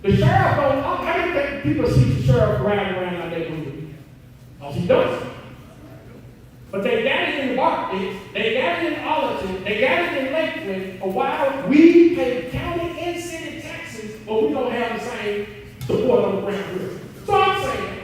The sheriff going, how do you think people see the sheriff riding around our neighborhood? Because he does. But they got it in Barclays, they got it in Arlington, they got it in Lakeland, a while we pay county and city taxes, but we don't have the same support on the ground here. So I'm saying,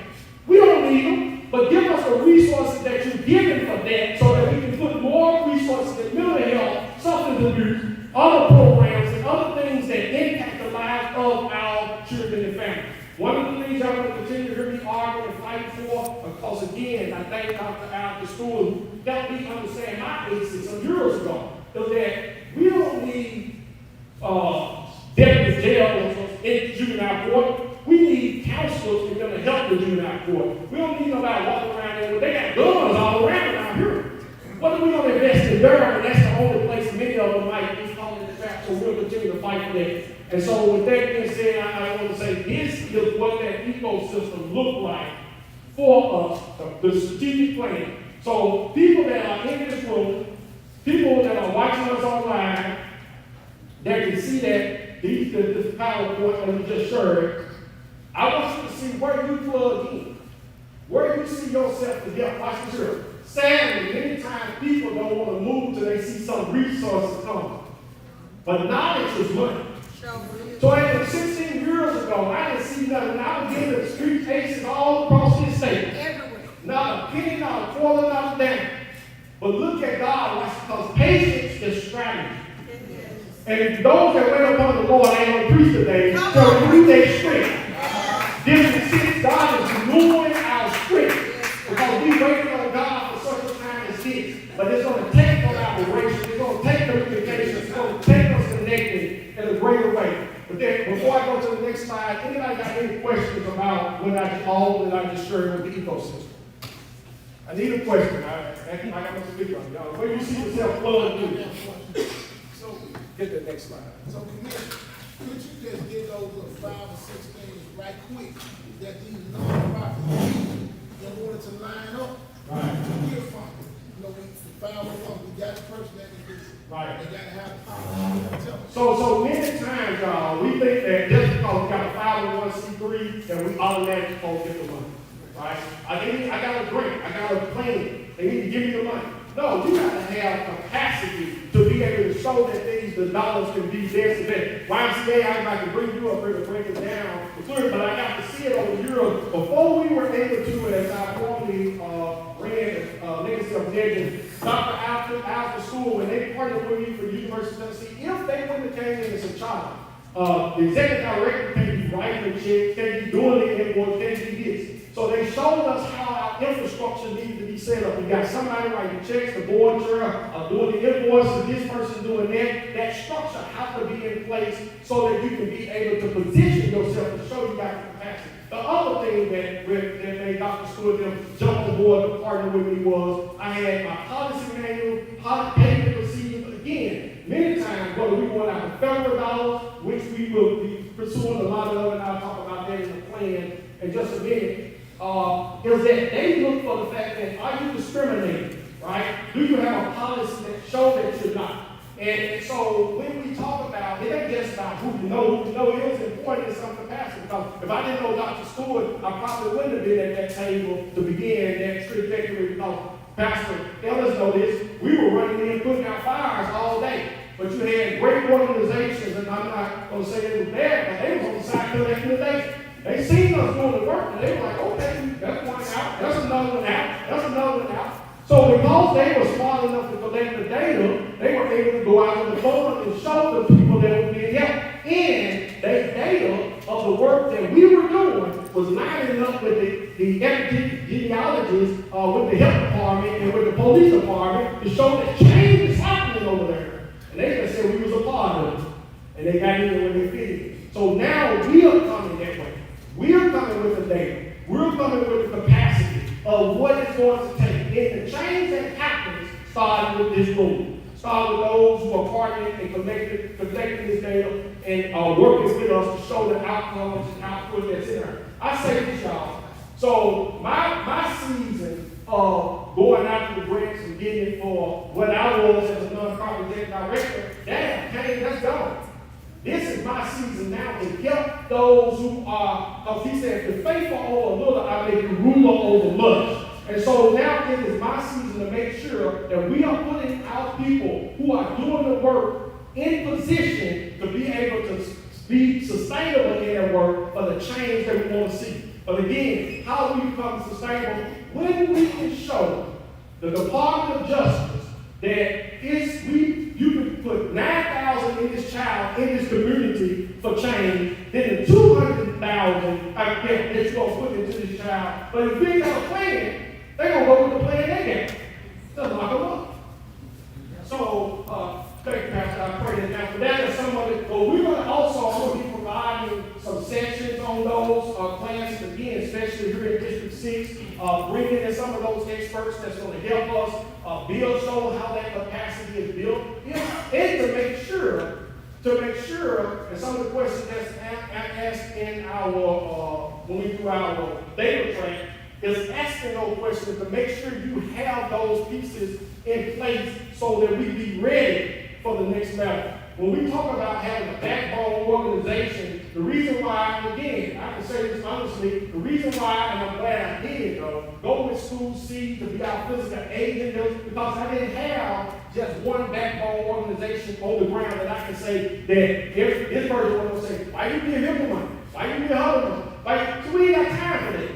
we don't need them, but give us the resources that you're giving for that so that we can put more resources in mental health, substance abuse, other programs and other things that impact the lives of our children and families. One of the things y'all going to continue to hear me argue and fight for, because again, I thank Dr. Al Stewart helped me understand my basis some years ago, is that we don't need deputy jails in juvenile court. We need counselors that are going to help the juvenile court. We don't need nobody walking around there. They got guns all around here. What are we going to invest in Durham? And that's the only place many of them might be calling the trap. So we'll continue to fight for that. And so with that being said, I want to say this is what that ecosystem looked like for us, the strategic plan. So people that are in this room, people that are watching us online, they can see that this PowerPoint that we just shared. I want you to see where you plug in, where you see yourself to help. Watch this here. Sadly, many times people don't want to move till they see some resources come. But knowledge is money. So after 16 years ago, I didn't see nothing. I was getting the street cases all across this state. Everywhere. Not a penny, not a quarter, not a damn. But look at God, because patience is strategy. And those that wait upon the Lord ain't gonna preach today, so renew their strength. Different six, God is renewing our strength. Because we waited on God for such a time as this. But it's gonna take collaboration, it's gonna take communication, it's gonna take us connected in a greater way. But then, before I go to the next slide, anybody got any questions about what I just shared with the ecosystem? I need a question. I got to speak on y'all. Where you see yourself plugged in? So, Get the next slide. so Commissioner, could you just get those 5 or 6 things right quick that these nonprofits need in order to line up? Right. We're funded. You know, the 501, we got the person that can do it. Right. They gotta have the policy. Tell us. So many times, y'all, we think that just because we got a 501c3, that we automatically supposed to get the money. Right? I got a grant, I got a plan, they need to give me the money. No, you got to have capacity to be able to show that the dollars can be there to that. YMCA, I can bring you up here to break it down, but I got to see it over the years. Before we were able to, as I formerly ran Legacy of Legend, Dr. Alfred School, when they partnered with me for the University of Tennessee, if they wouldn't have came in as a child, the executive director can be writing the check, can be doing the invoice, can be this. So they showed us how our infrastructure needed to be set up. We got somebody writing checks, the board chair doing the invoices, this person doing that. That structure has to be in place so that you can be able to position yourself to show you got the capacity. The other thing that made Dr. Stewart them jump on board to partner with me was I had my policy manual, payment procedures. Again, many times, whether we going out for federal dollars, which we will be pursuing a lot of, and I'll talk about that in the plan in just a minute, is that they look for the fact that are you discriminating, right? Do you have a policy that shows that you're not? And so when we talk about, it ain't just about who you know, it is important in some capacity. Because if I didn't know Dr. Stewart, I probably wouldn't have been at that table to begin that trajectory because Pastor Ellis know this, we were running in putting out fires all day. But you had great organizations, and I'm not going to say they were bad, but they were on the side collecting the data. They seen us doing the work, and they were like, okay, that's one out, that's another one out, that's another one out. So because they were smart enough to collect the data, they were able to go out to the phone and show the people that were being helped. And that data of the work that we were doing was lining up with the epidemiologists, with the health department and with the police department to show that change is happening over there. And they just said we was a part of it. And they got in when they fit in. So now we are coming that way. We are coming with the data. We're coming with the capacity of what it's going to take. And the change that happens started with this rule. Started with those who are partnering and collecting this data and working with us to show the outcomes and output that's in there. I say this, y'all. So my season of going out to the grants and getting it for what I was as a nonprofit executive director, that's gone. This is my season now to help those who are, because he said, the faithful over little, I make you ruler over much. And so now it is my season to make sure that we are putting our people who are doing the work in position to be able to be sustainable in their work for the change that we want to see. But again, how do we become sustainable? When we can show the Department of Justice that you can put 9,000 So, thank you, Pastor, I pray that now, but that is some of it. But we're going to also be providing some sessions on those classes again, especially here in District 6, bringing in some of those experts that's going to help us show how that capacity is built, and to make sure, and some of the questions that's asked in our, when we do our data track, is asking those questions to make sure you have those pieces in place so that we be ready for the next level. When we talk about having a backbone organization, the reason why, again, I can say this honestly, the reason why, and I'm glad I did go with School C to be our physical aid in those, because I didn't have just one backbone organization on the ground that I can say that if this person will say, why you give him the money? Why you give her the money? Like, so we ain't got time for that.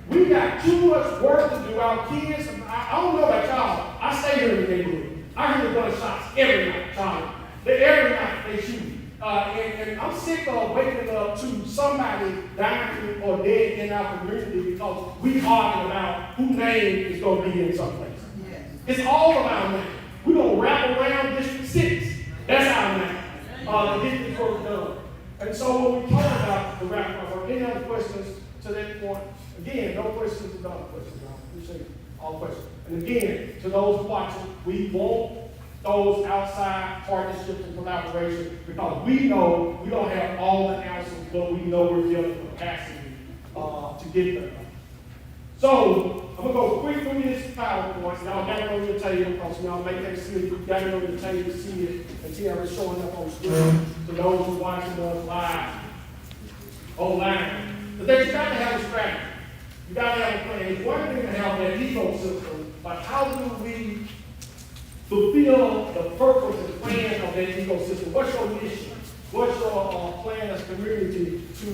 We got too much work to do. Our kids, I don't know about y'all. I stay here in the neighborhood. I hear the gunshots every night, Charlie. Every night they shoot. And I'm sick of waking up to somebody dying or dead in our community because we arguing about whose name is going to be in some place. Yes. It's all about name. We're going to wrap around District 6. That's our name. The district work done. And so when we talk about the wrap around, any other questions to that point? Again, no questions is not a question. I appreciate all questions. And again, to those watching, we want those outside partnerships and collaboration because we know we don't have all the answers, but we know we're building capacity to get there. So I'm gonna go quick through this PowerPoint. Y'all got it on your table because y'all may can't see it. You got it on your table to see it until it's showing up on screen. To those who watching us live, online, but that you got to have a strategy. You got to have a plan. It's one thing to have that ecosystem, but how do we fulfill the purpose and plan of that ecosystem? What's your mission? What's your plan as a community to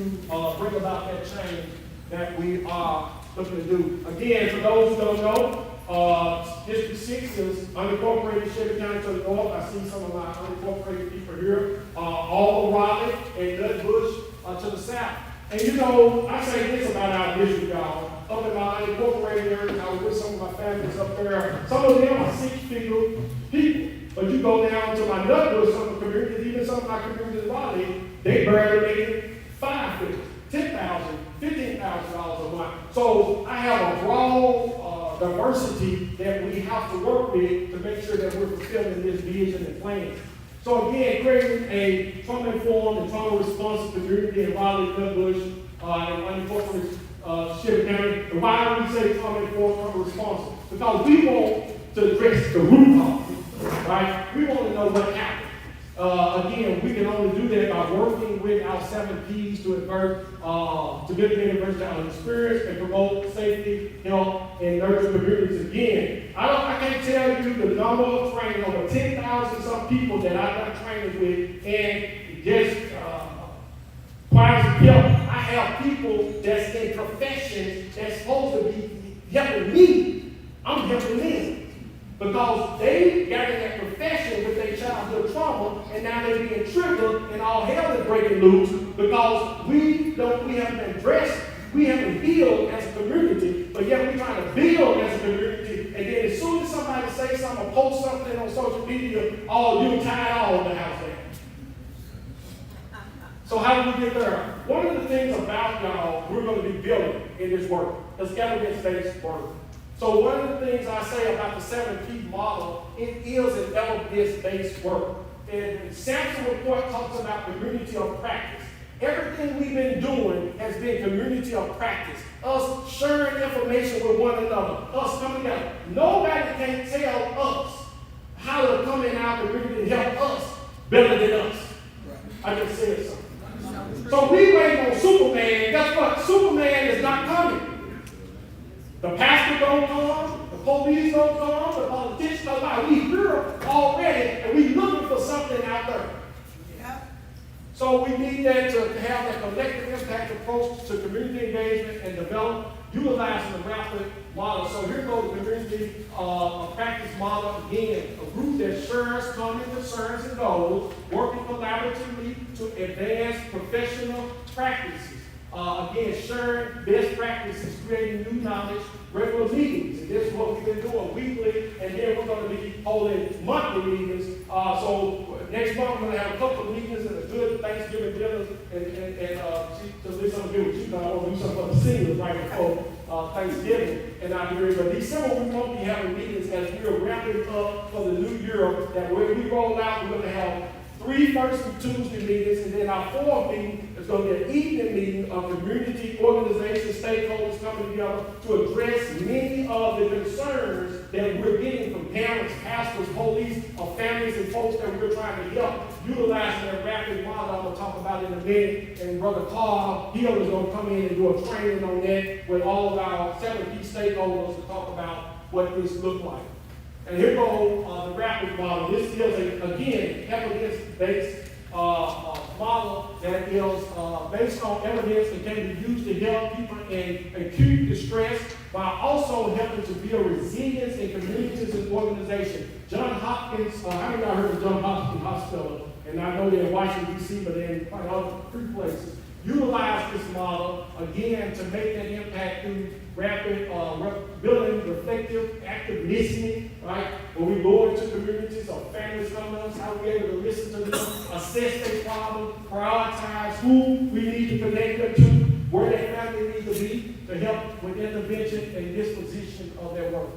bring about that change that we are looking to do? Again, for those who don't know, District 6 is unincorporated Shelby County to the north. I see some of my unincorporated people here. All of Raleigh and Nutbush to the south. And you know, I say this about our district, y'all. Up in my unincorporated area, I was with some of my families up there. Some of them are 6-figure people. But you go down to my Nutbush, some of the communities, even some of my communities in Raleigh, they barely make it 5 figures, $10,000, $15,000 a month. So I have a broad diversity that we have to work with to make sure that we're fulfilling this vision and plan. So again, creating a trauma-informed and trauma-responsive community in Raleigh, Nutbush, and unincorporated Shelby County. And why do we say trauma-informed, trauma-responsive? Because we want to address the root cause, right? We want to know what happened. Again, we can only do that by working with our 7 Ps to mitigate versatile experience and promote safety, health, and nurture communities. Again, I can't tell you the number of training, over 10,000 some people that I've done training with, and just quiet as kept. I have people that's in professions that's supposed to be helping me. I'm helping them. Because they got in that profession with their childhood trauma, and now they're being triggered, and all hell is breaking loose because we haven't been dressed, we haven't built as a community, but yet we're trying to build as a community, and then as soon as somebody says something or posts something on social media, you tie all the house down. So how do we get there? One of the things about y'all we're going to be building in this work is evidence-based work. So one of the things I say about the 7P model, it is an evidence-based work. And Samson report talks about community of practice. Everything we've been doing has been community of practice. Us sharing information with one another. Us coming together. Nobody can tell us how to come in our community and help us better than us. I just said something. So we wait on Superman. Guess what? Superman is not coming. The pastor don't come, the police don't come, the politicians don't come. We hear already, and we looking for something out there. Yeah. So we need that to have that collective impact approach to community engagement and develop, utilizing the rapid model. So here goes the community practice model again, a group that shares common concerns and goals, working collaboratively to advance professional practices. Again, sharing best practices, creating new knowledge, regular meetings. And this is what we've been doing weekly, and then we're gonna be holding monthly meetings. So next month, we're gonna have a couple of meetings and a good Thanksgiving dinner, to do something good with you, but I want to do something for the seniors right before Thanksgiving. And but December, we won't be having meetings as we're wrapping up for the new year, that when we roll out, we're gonna have 3 first and Tuesday meetings, and then our 4th meeting is going to be an evening meeting of community organizations, stakeholders coming together to address many of the concerns that we're getting from parents, pastors, police, or families and folks that we're trying to help utilizing that rapid model I'm going to talk about in a minute. And Brother Carl Hill is going to come in and do a training on that with all of our 7 key stakeholders to talk about what this looks like. And here goes the rapid model. This is, again, evidence-based model that is based on evidence that can be used to help people in acute distress while also helping to build resilience in communities and organizations. John Hopkins, how many of y'all heard of John Hopkins Hospital? And I know they're in Washington, D.C., but they're in quite other 3 places. Utilize this model, again, to make that impact through rapid building, reflective, active listening, right? When we go into communities or families come to us, how we able to listen to them, assess their problem, prioritize who we need to connect them to, where their family needs to be to help with intervention and disposition of their work.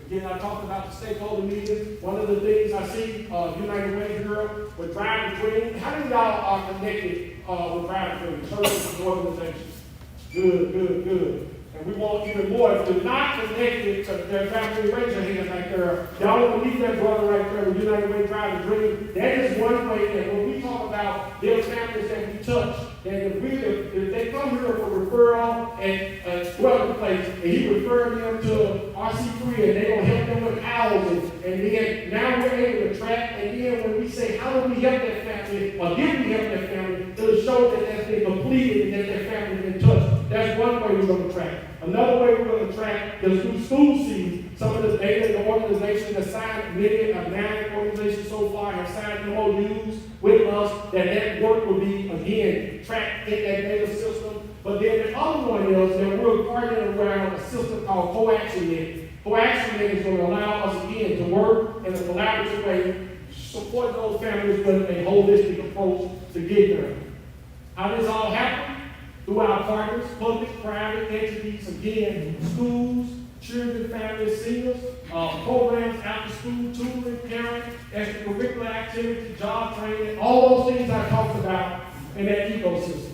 Again, I talked about the stakeholder meetings. One of the things I see, United Way Bureau with Drive to Dream. How many of y'all are connected with Drive to Dream, churches and organizations? Good. And we want even more. If you're not connected to their family, raise your hand right there. Y'all want to leave that brother right there with United Way Drive to Dream. That is one way that when we talk about their families that we touch, that if they come here for referral and dwelling place, and he referred them to RC3, and they're going to help them with housing, and then now we're able to track, and then when we say, how do we help that family, or did we help that family, it'll show that that's been completed and that their family has been touched. That's one way we're going to track. Another way we're going to track is through school season. Some of the data and organizations that signed, many of 9 organizations so far have signed MOUs with us that work will be, again, tracked in that data system. But then the other one is that we're partnering around a system called CoActionNet. CoActionNet is going to allow us, again, to work in a collaborative way, support those families with a holistic approach to get there. How does this all happen? Through our partners, public, private entities, again, schools, children, families, seniors, programs, after school, tutoring, parent, extracurricular activity, job training, all those things I talked about in that ecosystem.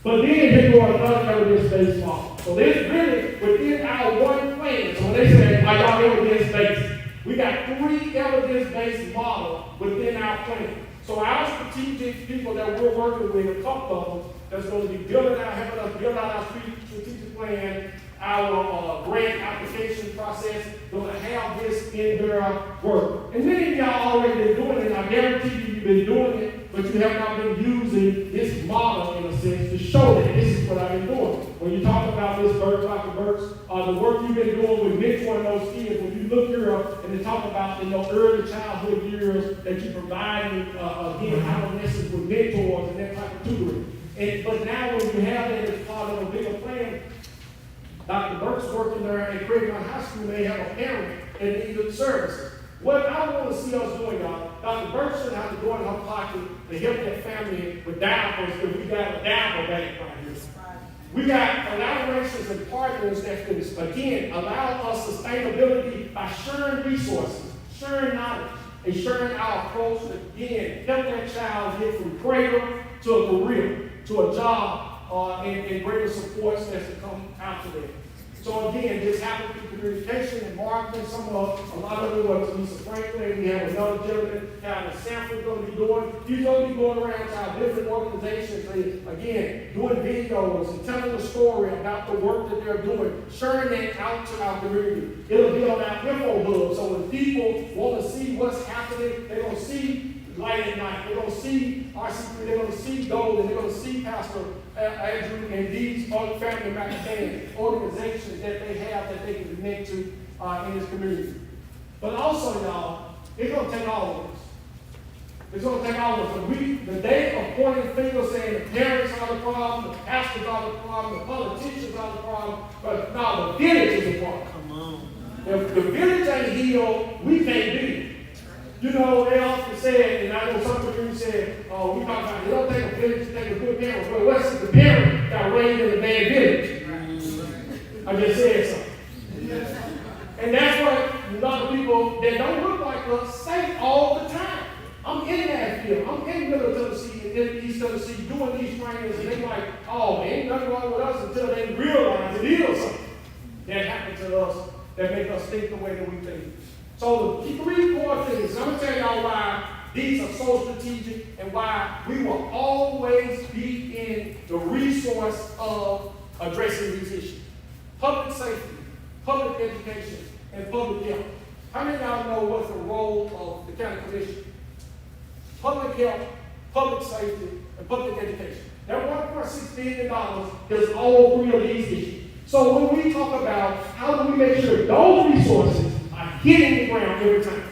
But then here go another evidence-based model. So this really within our one plan. So when they say, are y'all evidence-based? We got 3 evidence-based models within our plan. So our strategic people that we're working with, a couple of them, that's going to be building out, helping us build out our strategic plan, our grant application process, going to have this in their work. And many of y'all already been doing it. I guarantee you've been doing it, but you have not been using this model in a sense to show that this is what I've been doing. When you talk about this, Dr. Burks, the work you've been doing with mentoring those kids, when you look here up and they talk about in those early childhood years that you providing, again, adolescents with mentors and that type of tutoring. But now when you have that as part of a bigger plan, Dr. Burke's working there at Creighton High School, they have a parent and needed services. What I want to see us doing, y'all, Dr. Burke should have to go in her pocket to help that family with diapers, because we got a diaper bank right here. We got collaborations and partners that can, again, allow us sustainability by sharing resources, sharing knowledge, and sharing our approach to, again, help that child get from cradle to a career, to a job, and greater supports that's to come out to them. So again, this happened through communication and marketing. A lot of it was Lisa Franklin. We have another gentleman, Calvin Sanford, going to be doing. He's going to be going around to our different organizations and, again, doing videos and telling a story about the work that they're doing, sharing that out to our community. It'll be on our info hub. So when people want to see what's happening, they're going to see Light at Night. They're going to see RC3. They're going to see Gold. And they're going to see Pastor Andrew and these other family McCann organizations that they have that they can connect to in this community. But also, y'all, it's going to take all of us. It's gonna take all of us. The day of pointing fingers saying the parents are the problem, the pastors are the problem, the politicians are the problem, but no, the village is the problem. Come on. If the village ain't healed, we can't be it. You know, they often say, and I know some communities say, we talk about it don't take a village to take a good parent. Well, what's the parent got raised in a bad village? I just said something. And that's what a lot of people that don't look like us say all the time. I'm in that field. I'm in Middle Tennessee and in East Tennessee doing these trainings, and they're like, oh, man, ain't nothing wrong with us until they realize it is something that happened to us that make us think the way that we think. So the 3 core things, I'm going to tell y'all why these are so strategic and why we will always be in the resource of addressing these issues. Public safety, public education, and public health. How many of y'all know what's the role of the county commission? Public health, public safety, and public education. That $1.6 billion is all 3 of these issues. So when we talk about how do we make sure those resources are hitting the ground every time,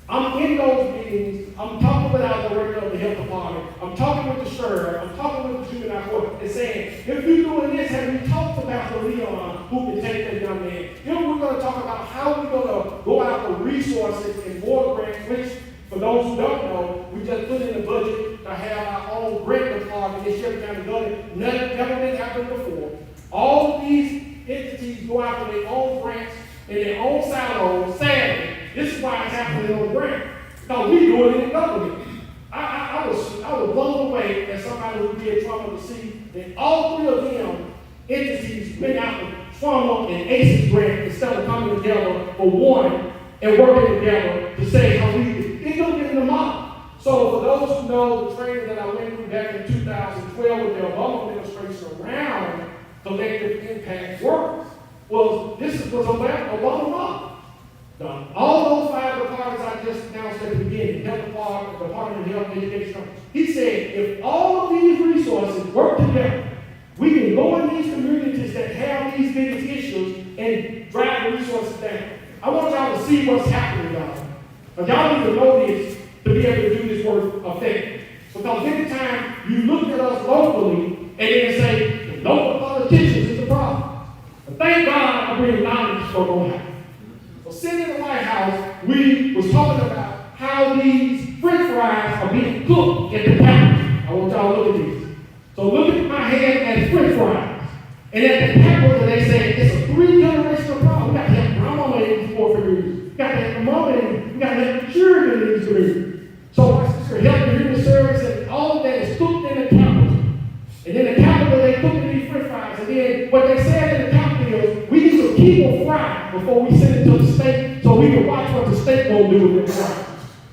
I'm in those meetings, I'm talking with our director of the health department, I'm talking with the sheriff, I'm talking with the juvenile court, and saying, if you're doing this, have you talked about the Leon who can take that young man? Then we're going to talk about how we're going to go out for resources and more grants, which, for those who don't know, we just put in the budget to have our own grant department in Shelby County government. Never been happened before. All of these entities go out for their own grants in their own silos. Sadly, this is why it's happening on the grant. Because we do it in government. I was blown away as somebody who did trauma to see that all 3 of them entities went out for trauma and ACEs grant instead of coming together for one and working together to say how we do. It's going to get in the model. So for those who know the training that I went through back in 2012 with the Obama administration around collective impact workers, was Obama model. Now, all those 5 departments I just announced at the beginning, Health Department, Department of Health and Education, he said, if all of these resources work together, we can go in these communities that have these biggest issues and drive the resources down. I want y'all to see what's happening, y'all. But y'all need to know this to be able to do this work effectively. Because anytime you look at us locally and then say, the local politicians is the problem. But thank God I bring knowledge for Ohio. So sitting in the White House, we was talking about how these French fries are being cooked at the Capitol. I want y'all to look at this. So look at my hand as French fries. And at the Capitol, they say it's a 3-generational problem. We got to have grandmama in these poor communities. We got to have the mama in. We got to have the children in these communities. So watch this here. Health and Human Service and all of that is cooked in the Capitol. And then the Capitol, they cook these French fries. And then what they said in the Capitol is, we need to keep them fried before we send it to the state so we can watch what the state gonna do with them fries.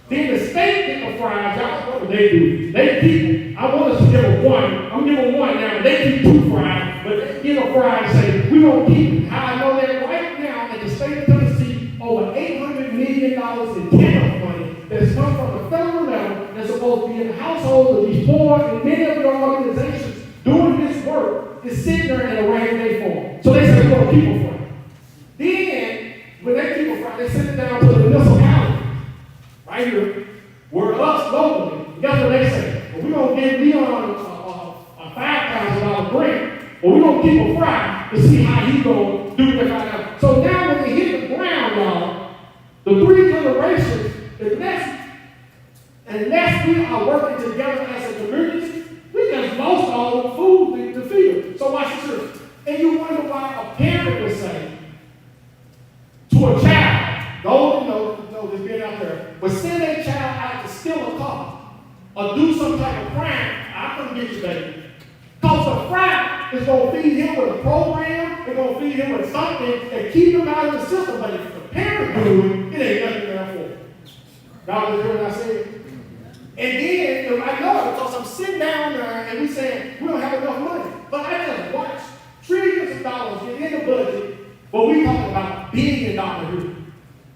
Then the state get the fries, y'all know what they do. They keep, I want us to give them 1. I'm giving them 1 now, but they keep 2 fries. But they give a fry and say, we gonna keep it. How I know that right now at the state of Tennessee, over $800 million in TANF money that has come from the federal level that's supposed to be in the households of these poor and many of your organizations doing this work is sitting there in a rainy day form. So they say, we're going to keep them fried. Then, when they keep them fried, they send it down to the municipality, right here, where us locally, guess what they say? Well, we're going to give Leon a $5,000 grant, but we're going to keep them fried to see how he's going to do the $5,000. So now when they hit the ground, y'all, the 3 generations, unless we are working together as a community, we just lost all the food in the field. So watch this. And you wonder why a parent would say to a child, those who know this being out there, would send their child out to steal a car or do some type of crime. I couldn't get you, baby. Because the fry is going to feed him with a program, it's going to feed him with something and keep him out of the system. But if the parent do it, it ain't nothing there for him. Y'all just heard what I said? And then, I know it because I'm sitting down there and we saying, we don't have enough money. But I just watched trillions of dollars get in the budget, but we talking about $1 billion here.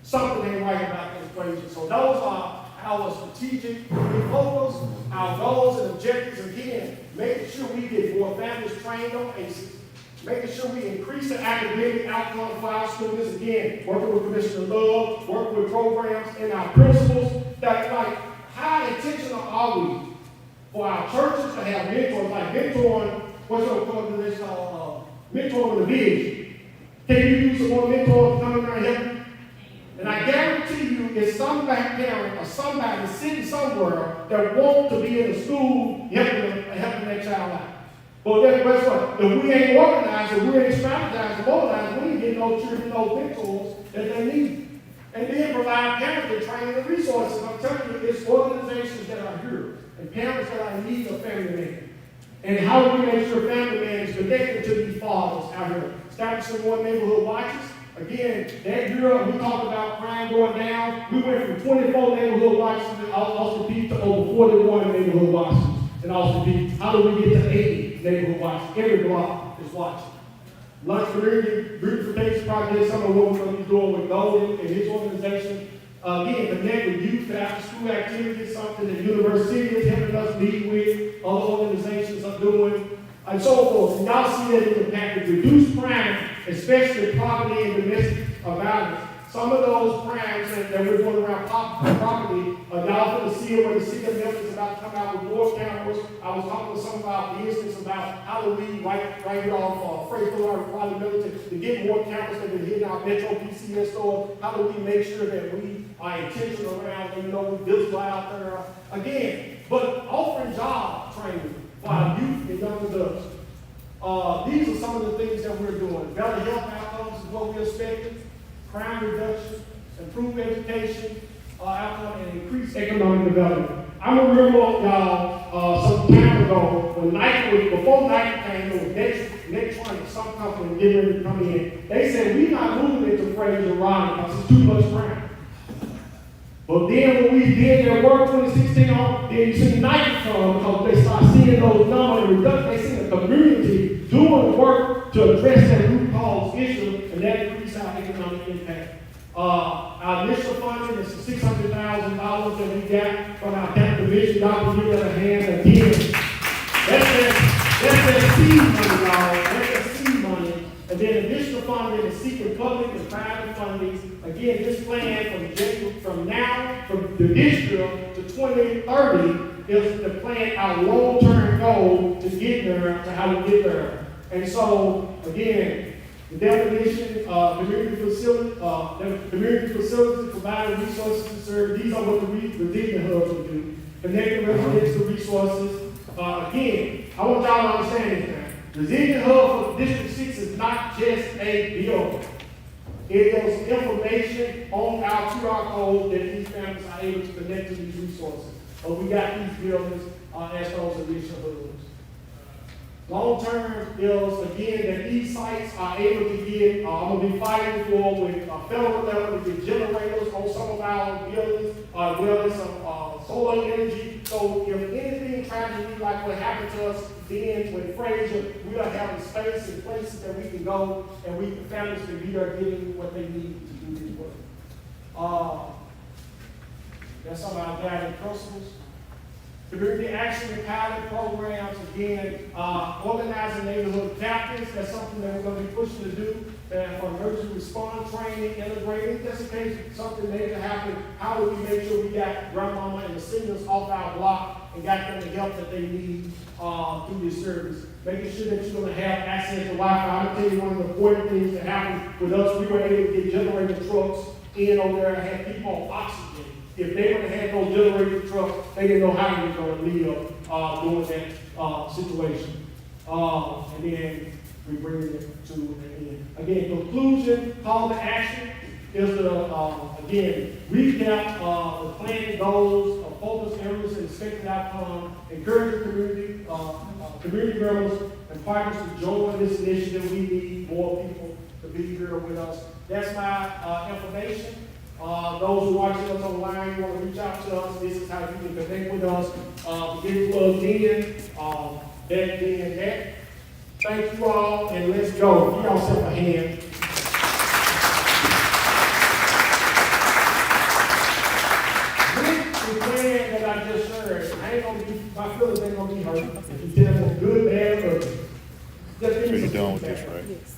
Something ain't right about this equation. So those are our strategic focus, our goals and objectives. Again, making sure we get more families trained on ACEs, making sure we increase the academic outcome for our students. Again, working with Commissioner Love, working with programs and our principals that like high intentional are we? For our churches to have mentors, like mentoring, what's your organization called? Mentoring the vision. Can you use some more mentors to come around here? And I guarantee you, it's some black parent or somebody sitting somewhere that wants to be in the school helping their child out. But then guess what? If we ain't organized, if we ain't strategized, mobilized, we ain't getting no children, no mentors that they need. And then provide parents with training and resources. I'm telling you, it's organizations that are here and parents that are in need of family man. And how do we make sure family man is connected to these fathers out here? Establishing more neighborhood watches. Again, that year we talked about crime going down. We went from 24 neighborhood watches in Austin Peay to over 41 neighborhood watches in Austin Peay. How do we get to 80 neighborhood watches? Every block is watching. Lunch Community Beautification Project, some of what we're going to be doing with Golden and his organization. Again, connect with youth to after school activities, something that University is helping us lead with, other organizations are doing, and so forth. And y'all see that in the package. Reduce crime, especially property and domestic violence. Some of those crimes that we're doing around property, y'all going to see it when the city of Memphis is about to come out with more cameras. I was talking to some of our business about how do we write it off freight responsibility to get more cameras that are hitting our Metro PCS stores. How do we make sure that we are intentional around, we visible out there again, but offering job training for our youth and young adults. These are some of the things that we're doing. Better health outcomes is what we're expecting. Crime reduction, improved education, outcome, and increased economic development. I remember, y'all, some time ago, when before Nike came, there was Next some company getting ready to come in. They said, we're not moving into Fraser Raleigh because it's too much crime. But then when we did their work 2016 on, then you see Nike come because they start seeing those numbers and reduction. They see the community doing the work to address that root cause issue, and that increases our economic impact. Our initial funding is $600,000 that we got from our capital division. Y'all can give that a hand again. That's that seed money, y'all. That's that seed money. And then additional funding is seeking public and private funding. Again, this plan from this year to 2030 is the plan, our long-term goal to get there, to how we get there. And so, again, the definition, community facilities providing resources to serve. These are what the resilient hubs will do. Connecting residents to resources. Again, I want y'all to understand this now. Resilient hub for District 6 is not just a building. It is information on our QR code that these families are able to connect to these resources. We got these buildings as those additional hubs. Long-term is, again, that these sites are able to get, I'm going to be fighting for with federal level to get generators on some of our buildings, as well as some solar energy. So if anything tragedy like what happened to us then with Fraser, we are having space and places that we can go and families can be there getting what they need to do this work. That's some of our guiding principles. Community action and pilot programs, again, organizing neighborhood captains, that's something that we're going to be pushing to do. For emergency response training, integrating, just in case something major happens, how do we make sure we got grandmama and the seniors off our block and got them the help that they need through this service? Making sure that you're going to have access to Wi-Fi. I'm going to tell you one of the important things that happened with us, we were able to get generator trucks in over there and had people on oxygen. If they would have had those generator trucks, they didn't know how they were going to live during that situation. And then we bring it to an end. Again, conclusion, call to action is to, again, recap the planning goals, focus areas, and expected outcome, encourage the community members and partners to join this initiative. We need more people to be here with us. That's my information. Those who are watching us online, you want to reach out to us, this is how you can connect with us. Get plugged in, that. Thank you all, and let's go. Give yourself a hand. With the plan that I just heard, my feelings ain't gonna be hurt. If you tell me good, bad, or just give me You're some done with feedback. this, right? Yes.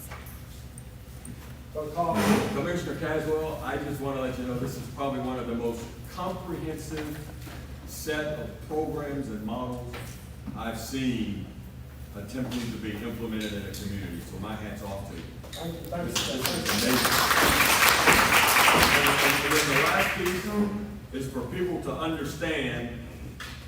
Commissioner Caswell, I just want to let you know this is probably one of the most comprehensive set of programs and models I've seen attempting to be implemented in a community. So my hat's off to you. This is amazing. And then the last piece is for people to understand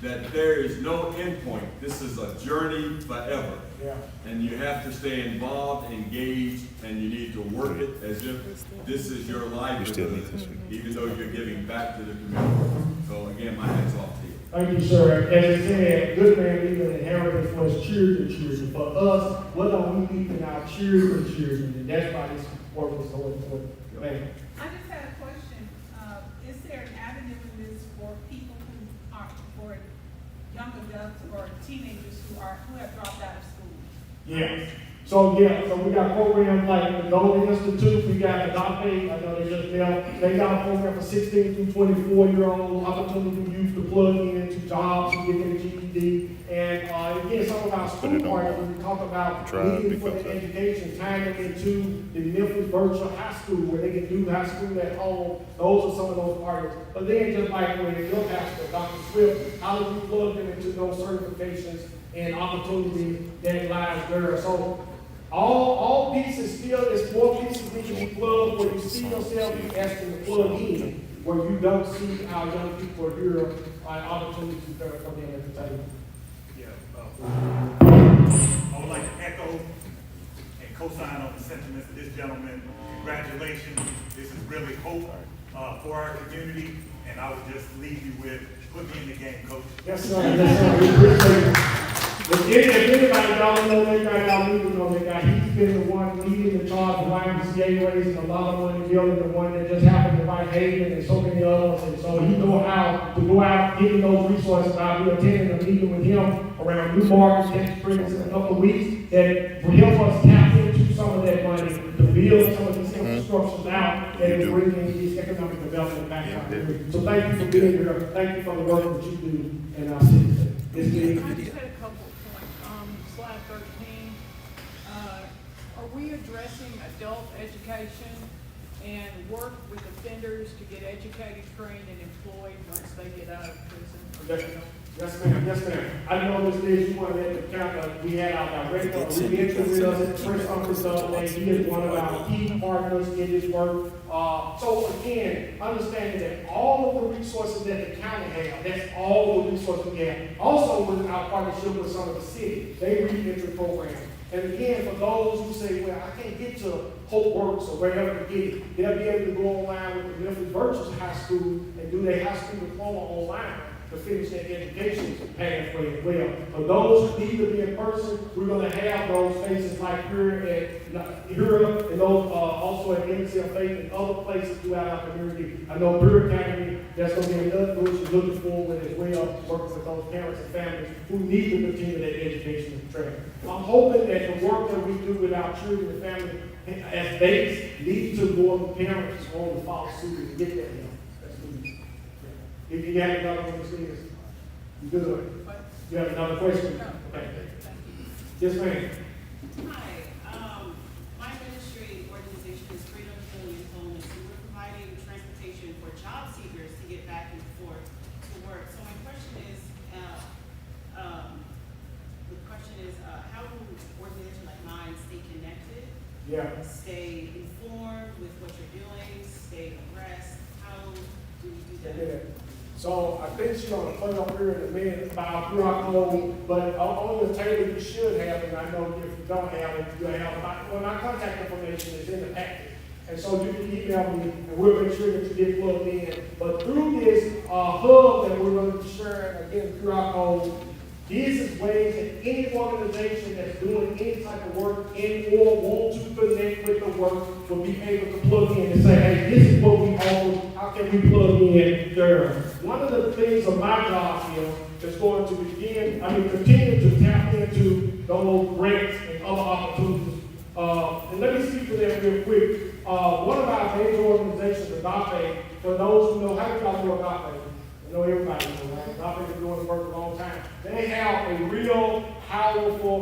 that there is no endpoint. This is a journey forever. Yeah. And you have to stay involved, engaged, and you need to work it as if this is your livelihood, even though you're giving back to the community. So again, my hat's off to you. Thank you, sir. As I said, good man leaving an inheritance for his children. For us, what are we leaving our children? And that's why this work is so important. Man. I just had a question. Is there an avenue in this for people who are, for young adults or teenagers who have dropped out of school? Yeah. So we got programs like the Golden Institute, we got Agape, I know they just left. They got a program for 16 through 24-year-old opportunity for youth to plug into jobs to get their GED. And again, some of our school partners, when we talk about needing for their education, tying them into the Memphis Virtual High School where they can do high school at home. Those are some of those partners. But then just like when your pastor, Dr. Swift, how do we plug them into those certifications and opportunities that lies there? So all pieces still, there's more pieces need to be plugged where you see yourself asking to plug in, where you don't see our young people here opportunities to come in at the table. Yeah, I would like to echo and co-sign on the sentiments of this gentleman. Congratulations. This is really hope for our community, and I would just leave you with, put me in the game, Coach. Yes, sir. Yes, sir. We appreciate it. If anybody don't know that guy, y'all need to know that guy. He's been the one leading the charge of YMCA raising a lot of money, building the one that just happened to White Haven and so many others. And so he know how to go out getting those resources. I'll be attending a meeting with him around New Market, Texas Springs in a couple of weeks that will help us tap into some of that money to build some of these infrastructures out and to bring in these economic development back out here. So thank you for being here. Thank you for the work that you do in our city. I just had a couple of points. Slide 13. Are we addressing adult education and work with offenders to get educated, trained, and employed once they get out of prison? Yes, ma'am. Yes, ma'am. I know this is you want to count. We had our director with us at the press conference the other day. He is one of our key partners in this work. So again, understanding that all of the resources that the county has, that's all the resources we have. Also with our partnership with some of the city, they re-entry programs. And again, for those who say, well, I can't get to Hope Works or wherever to get it, they'll be able to go online with the Memphis Virtual High School and do their high school diploma online to finish their education pathway as well. For those who need to be in person, we're going to have those spaces like here and those also at MCF Faith and other places throughout our community. I know Brewer Academy, that's going to be another which is looking forward as well, working with those parents and families who need to continue their education and training. I'm hoping that the work that we do with our children and families as babies lead to more parents who want to follow suit and get that help. That's good. If you have another one, please. You good? You have another question? Okay. Yes, ma'am. Hi, my ministry organization is Freedom Family Homeless, and we're providing transportation for job seekers to get back and forth to work. So my question is, how do organizations like mine stay connected? Yeah. Stay informed with what you're doing, stay abreast? How do you do that? Yeah. So I think she's going to put up here in a minute about QR code, but on the table you should have, and I know if you don't have it, you'll have my contact information is in the packet. And so you can email me, and we'll make sure that you get plugged in. But through this hub that we're going to be sharing, again, QR code, these is ways that any organization that's doing any type of work in or want to connect with the work will be able to plug in and say, hey, this is what we offer. How can we plug in there? One of the things of my job here is going to continue to tap into those grants and other opportunities. And let me speak to that real quick. One of our major organizations, Agape, for those who know, how do y'all know Agape? I know everybody knows, right? Agape has been doing the work a long time. They have a real powerful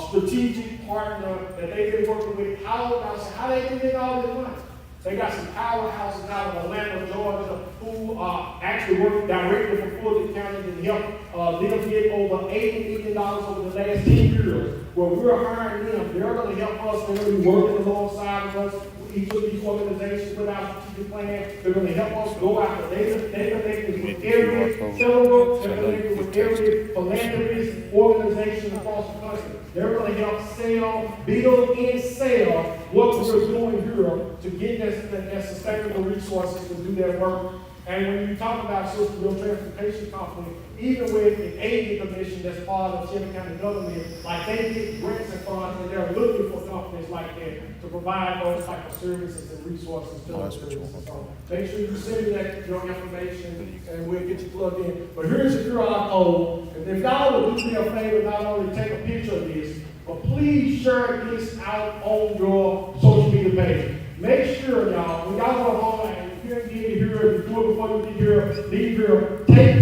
strategic partner that they've been working with. How they can get all this money? They got some powerhouses out of Atlanta, Georgia, who actually work directly for Fulton County and help them get over $80 million over the last 10 years. Where we're hiring them, they're going to help us. They're going to be working alongside of us. Each of these organizations with our strategic plan, they're going to help us go out there. They connected with every federal, they're connected with every philanthropist organization across the country. They're going to help sell, build, and sell what we're doing here to get that sustainable resources to do that work. And when you talk about Sister Real Transportation Company, even with the aid commission that's part of Shelby County government, like they get grants and funds, and they're looking for companies like that to provide those type of services and resources to those businesses. So make sure you send me that your information, and we'll get you plugged in. But here's the QR code, and if y'all would do me a favor, not only take a picture of this, but please share this out on your social media page. Make sure, y'all, when y'all go home and if you didn't get here, if you do it before you get here, leave here, take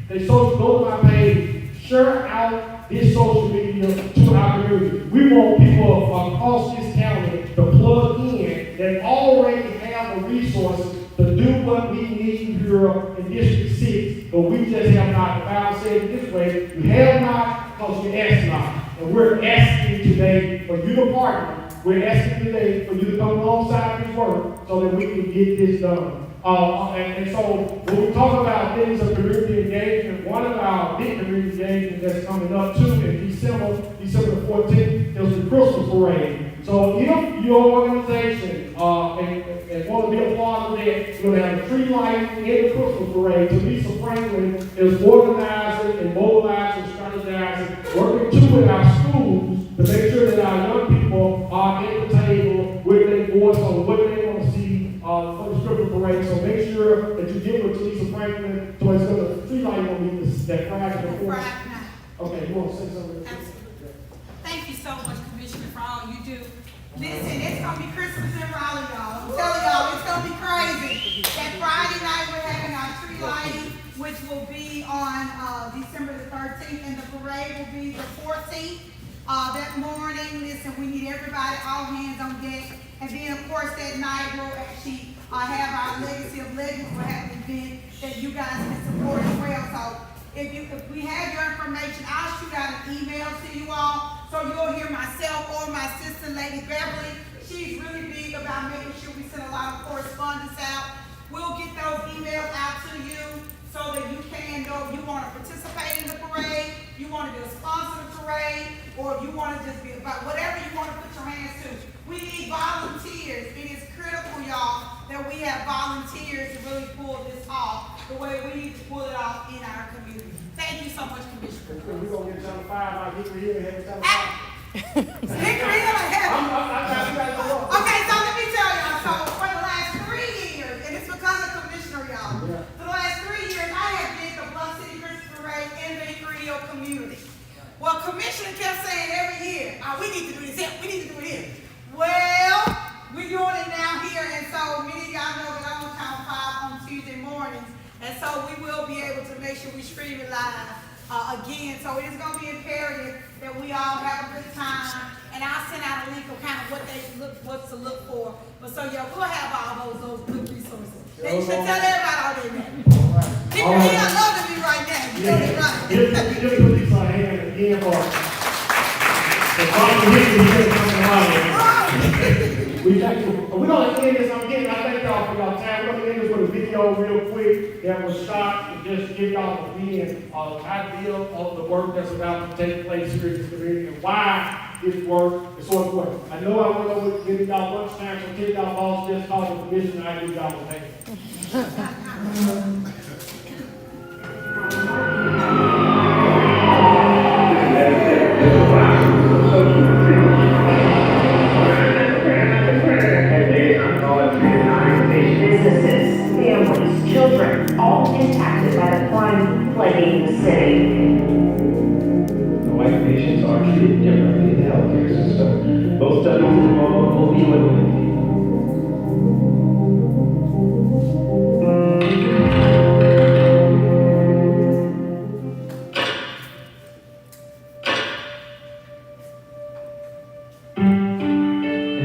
the social, go to my page, share out this social media to our community. We want people across this county to plug in that already have the resources to do what we need here in District 6, but we just have not. The Bible says it this way, you have not because you ask not. And we're asking today for you to partner. We're asking today for you to come alongside this work so that we can get this done. And so when we talk about things of community engagement, one of our big community engagement that's coming up too in December the 14th is the Christmas parade. So if your organization and want to be a part of that, we're going to have a tree light in the Christmas parade. Lisa Franklin is organizing and mobilizing, strategizing, working too with our schools to make sure that our young people are at the table with their voice on what they want to see for the Christmas parade. So make sure that you get with Lisa Franklin so it's going to tree light on me that Friday before. Friday night. Okay, you want to say something? Absolutely. Thank you so much, Commissioner, for all you do. Listen, it's going to be Christmas in Raleigh, y'all. I'm telling y'all, it's going to be crazy. That Friday night, we're having our tree lighting, which will be on December the 13th, and the parade will be the 14th. That morning, listen, we need everybody, all hands on deck. And then, of course, that night, we'll actually have our Legacy of Legends. We'll have an event that you guys can support as well. So if we have your information, I'll shoot out an email to you all. So you'll hear myself or my sister, Lady Beverly. She's really big about making sure we send a lot of correspondence out. We'll get those emails out to you so that you can know if you want to participate in the parade, you want to be a sponsor of the parade, or if you want to just be about whatever you want to put your hands to. We need volunteers. It is critical, y'all, that we have volunteers to really pull this off the way we need to pull it off in our community. Thank you so much, Commissioner. We're going to get Channel 5 like Hickory Hill and have Channel 5. Hickory Hill and heaven. Okay, so let me tell y'all. So for the last 3 years, and it's because of Commissioner, y'all. Yeah. For the last 3 years, I have been the Bluff City Christmas Parade in the Hickory Hill community. Well, Commissioner kept saying every year, we need to do this here, we need to do it here. Well, we're doing it now here, and so many of y'all know that I'm on Channel 5 on Tuesday mornings, and so we will be able to make sure we stream it live again. So it is going to be imperative that we all have a good time, and I'll send out a link of kind of what to look for. But so yeah, we'll have all those good resources. Then you should tell everybody all day now. People here are loving me right now. You know that, right? Give police our hand again for the volunteers coming around. We're going to end this. I thank y'all for y'all time. We're going to end this with a video real quick that was shot to just give y'all an idea of the work that's about to take place here in this community and why this work is so important. I know I went over giving y'all much time, so tell y'all boss just call the commission and I give y'all a hand. Businesses, families, children, all impacted by the crime plaguing the city. White patients are treated differently in the healthcare system. Both studies will be eliminated.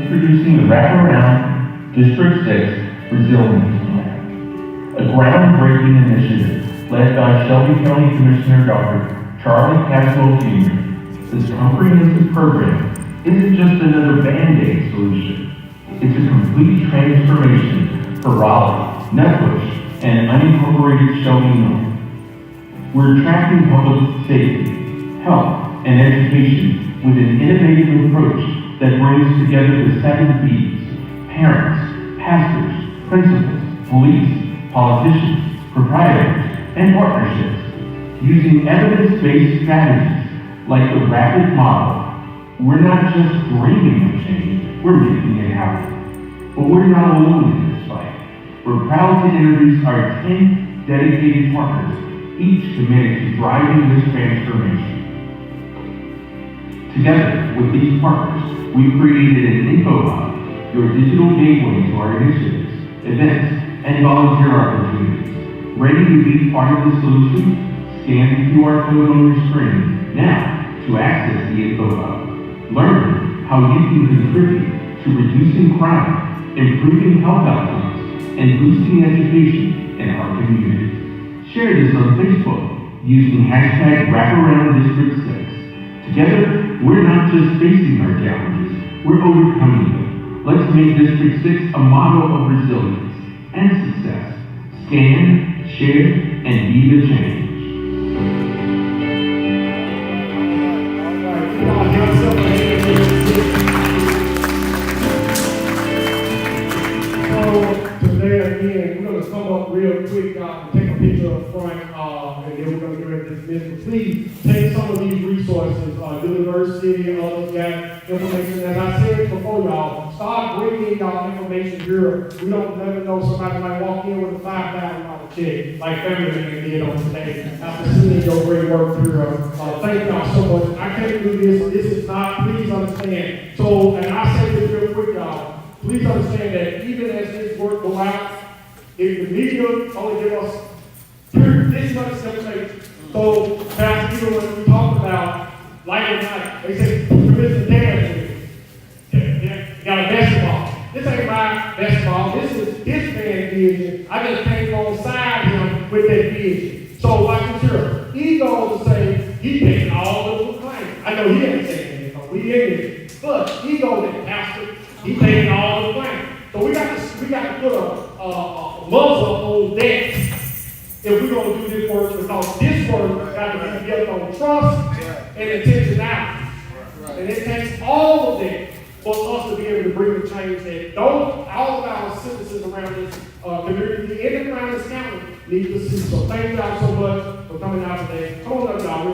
Introducing the WrapAround District 6 Resilience Plan, a groundbreaking initiative led by Shelby County Commissioner Dr. Charlie Caswell Jr. This comprehensive program isn't just another Band-Aid solution. It's a complete transformation for Raleigh, Nutbush, and unincorporated Shelby North. We're tracking public safety, health, and education with an innovative approach that brings together the 7 B's: parents, pastors, principals, police, politicians, proprietors, and partnerships, using evidence-based strategies like the RAPID model. We're not just dreaming of change, we're making it happen. But we're not alone in this fight. We're proud to introduce our 10 dedicated partners, each committed to driving this transformation. Together with these partners, we've created an info hub, your digital gateway to our initiatives, events, and volunteer opportunities. Ready to be part of the solution? Scan the QR code on your screen now to access the info hub. Learn how you can contribute to reducing crime, improving health outcomes, and boosting education in our community. Share this on Facebook using hashtag WrapAround District 6. Together, we're not just facing our challenges, we're overcoming them. Let's make District 6 a model of resilience and success. Scan, share, and be the change. Today again, we're gonna sum up real quick, take a picture up front, and then we're gonna get ready to dismiss. But please take some of these resources, University, others got information. As I said before, y'all, start bringing y'all information here. We don't never know, somebody might walk in with a $5,000 check, like Family Man did on today, after seeing your great work here. Thank y'all so much. I can't do this. This is not, please understand. So, and I say this real quick, y'all. Please understand that even as this work go out, if the media only give us this much information. So, Pastor, even when we talk about light and night, they say, Commissioner Daniels, got a basketball. This ain't my basketball. This is his man's vision. I just came alongside him with that vision. So, watch this here. Ego to say, he taking all of the claims. I know he ain't saying anything. We in it. But ego that Pastor, he taking all the blame. So we got to put a muzzle on that if we're going to do this work, because this work got to be built on trust and intentionality. And it takes all of that for us to be able to bring the change that all of our citizens around this community and around this county need to see. So thank y'all so much for coming out today. Come on up, y'all.